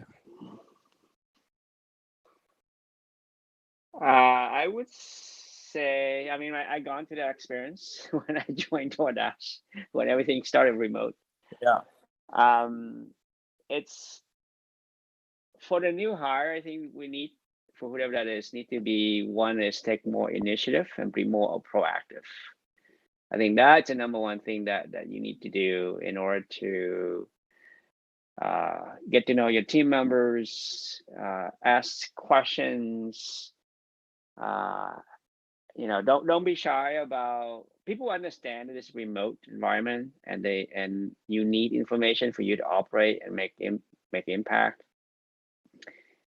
I would say, I mean, I gone through that experience when I joined DoorDash, when everything started remote. Yeah. It's for the new hire, I think we need, for whatever that is, need to be, one is take more initiative and be more proactive. I think that's the number one thing that you need to do in order to get to know your team members, ask questions. Don't be shy about, people understand this remote environment and you need information for you to operate and make impact.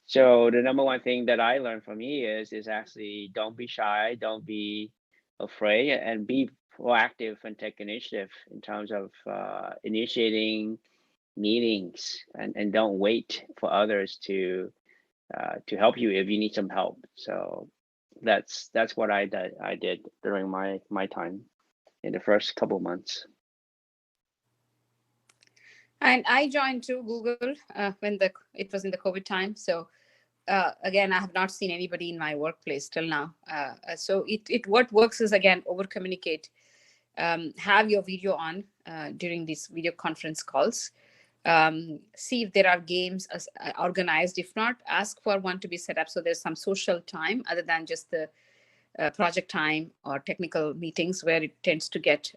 So the number one thing that I learned from me is actually don't be shy, don't be afraid, and be proactive and take initiative in terms of initiating meetings, and don't wait for others to help you if you need some help. So that's what I did during my time in the first couple of months. And I joined too Google when it was in the COVID time. So again, I have not seen anybody in my workplace till now. So what works is, again, over communicate. Have your video on during these video conference calls. See if there are games organized. If not, ask for one to be set up so there's some social time other than just the project time or technical meetings, where it tends to get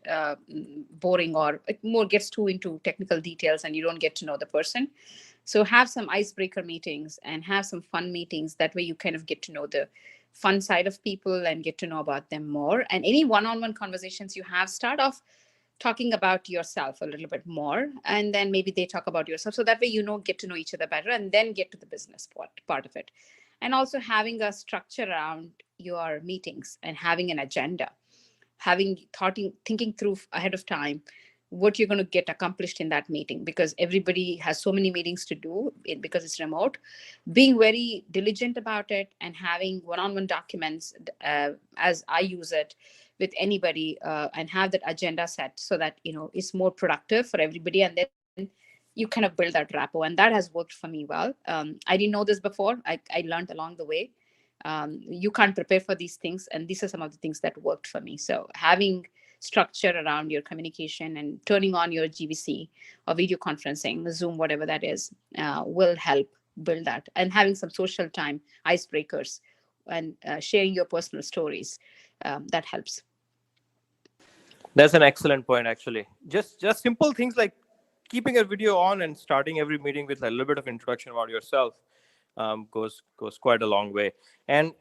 boring, or it more gets too into technical details and you don't get to know the person. So have some icebreaker meetings and have some fun meetings. That way you kind of get to know the fun side of people and get to know about them more. And any one-on-one conversations you have, start off talking about yourself a little bit more, and then maybe they talk about yourself. So that way, get to know each other better, and then get to the business part of it. And also having a structure around your meetings and having an agenda, thinking through ahead of time what you're going to get accomplished in that meeting, because everybody has so many meetings to do because it's remote. Being very diligent about it and having one-on-one documents as I use it with anybody, and have that agenda set so that it's more productive for everybody, and then you kind of build that rapport, and that has worked for me well. I didn't know this before. I learned along the way. You can't prepare for these things, and these are some of the things that worked for me. So having structure around your communication and turning on your GVC or video conferencing, Zoom, whatever that is, will help build that. And having some social time icebreakers and sharing your personal stories, that helps. That's an excellent point, actually. Just simple things like keeping a video on and starting every meeting with a little bit of introduction about yourself goes quite a long way. And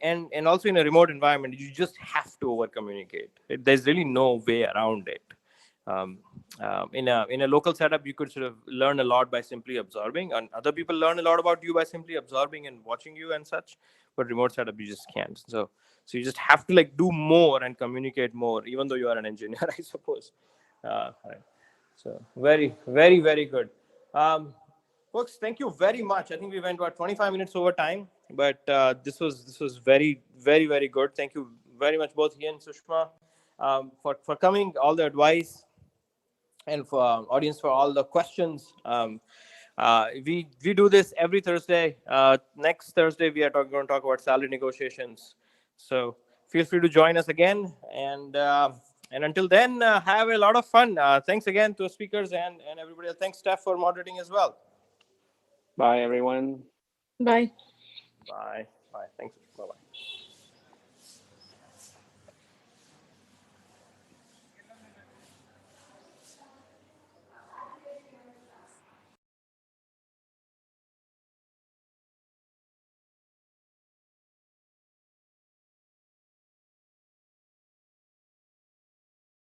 also in a remote environment, you just have to over communicate. There's really no way around it. In a local setup, you could sort of learn a lot by simply absorbing, and other people learn a lot about you by simply absorbing and watching you and such. But remote setup, you just can't. So you just have to like do more and communicate more, even though you are an engineer, I suppose. Right. So very, very, very good. Folks, thank you very much. I think we went about 25 minutes over time, but this was very, very, very good. Thank you very much, both he and Sushma, for coming, all the advice, and for audience for all the questions. We do this every Thursday. Next Thursday we are going to talk about salary negotiations. So feel free to join us again, and until then, have a lot of fun. Thanks again to the speakers and everybody else. Thanks, Steph, for moderating as well. Bye, everyone. Bye. Bye. Thanks. Bye-bye.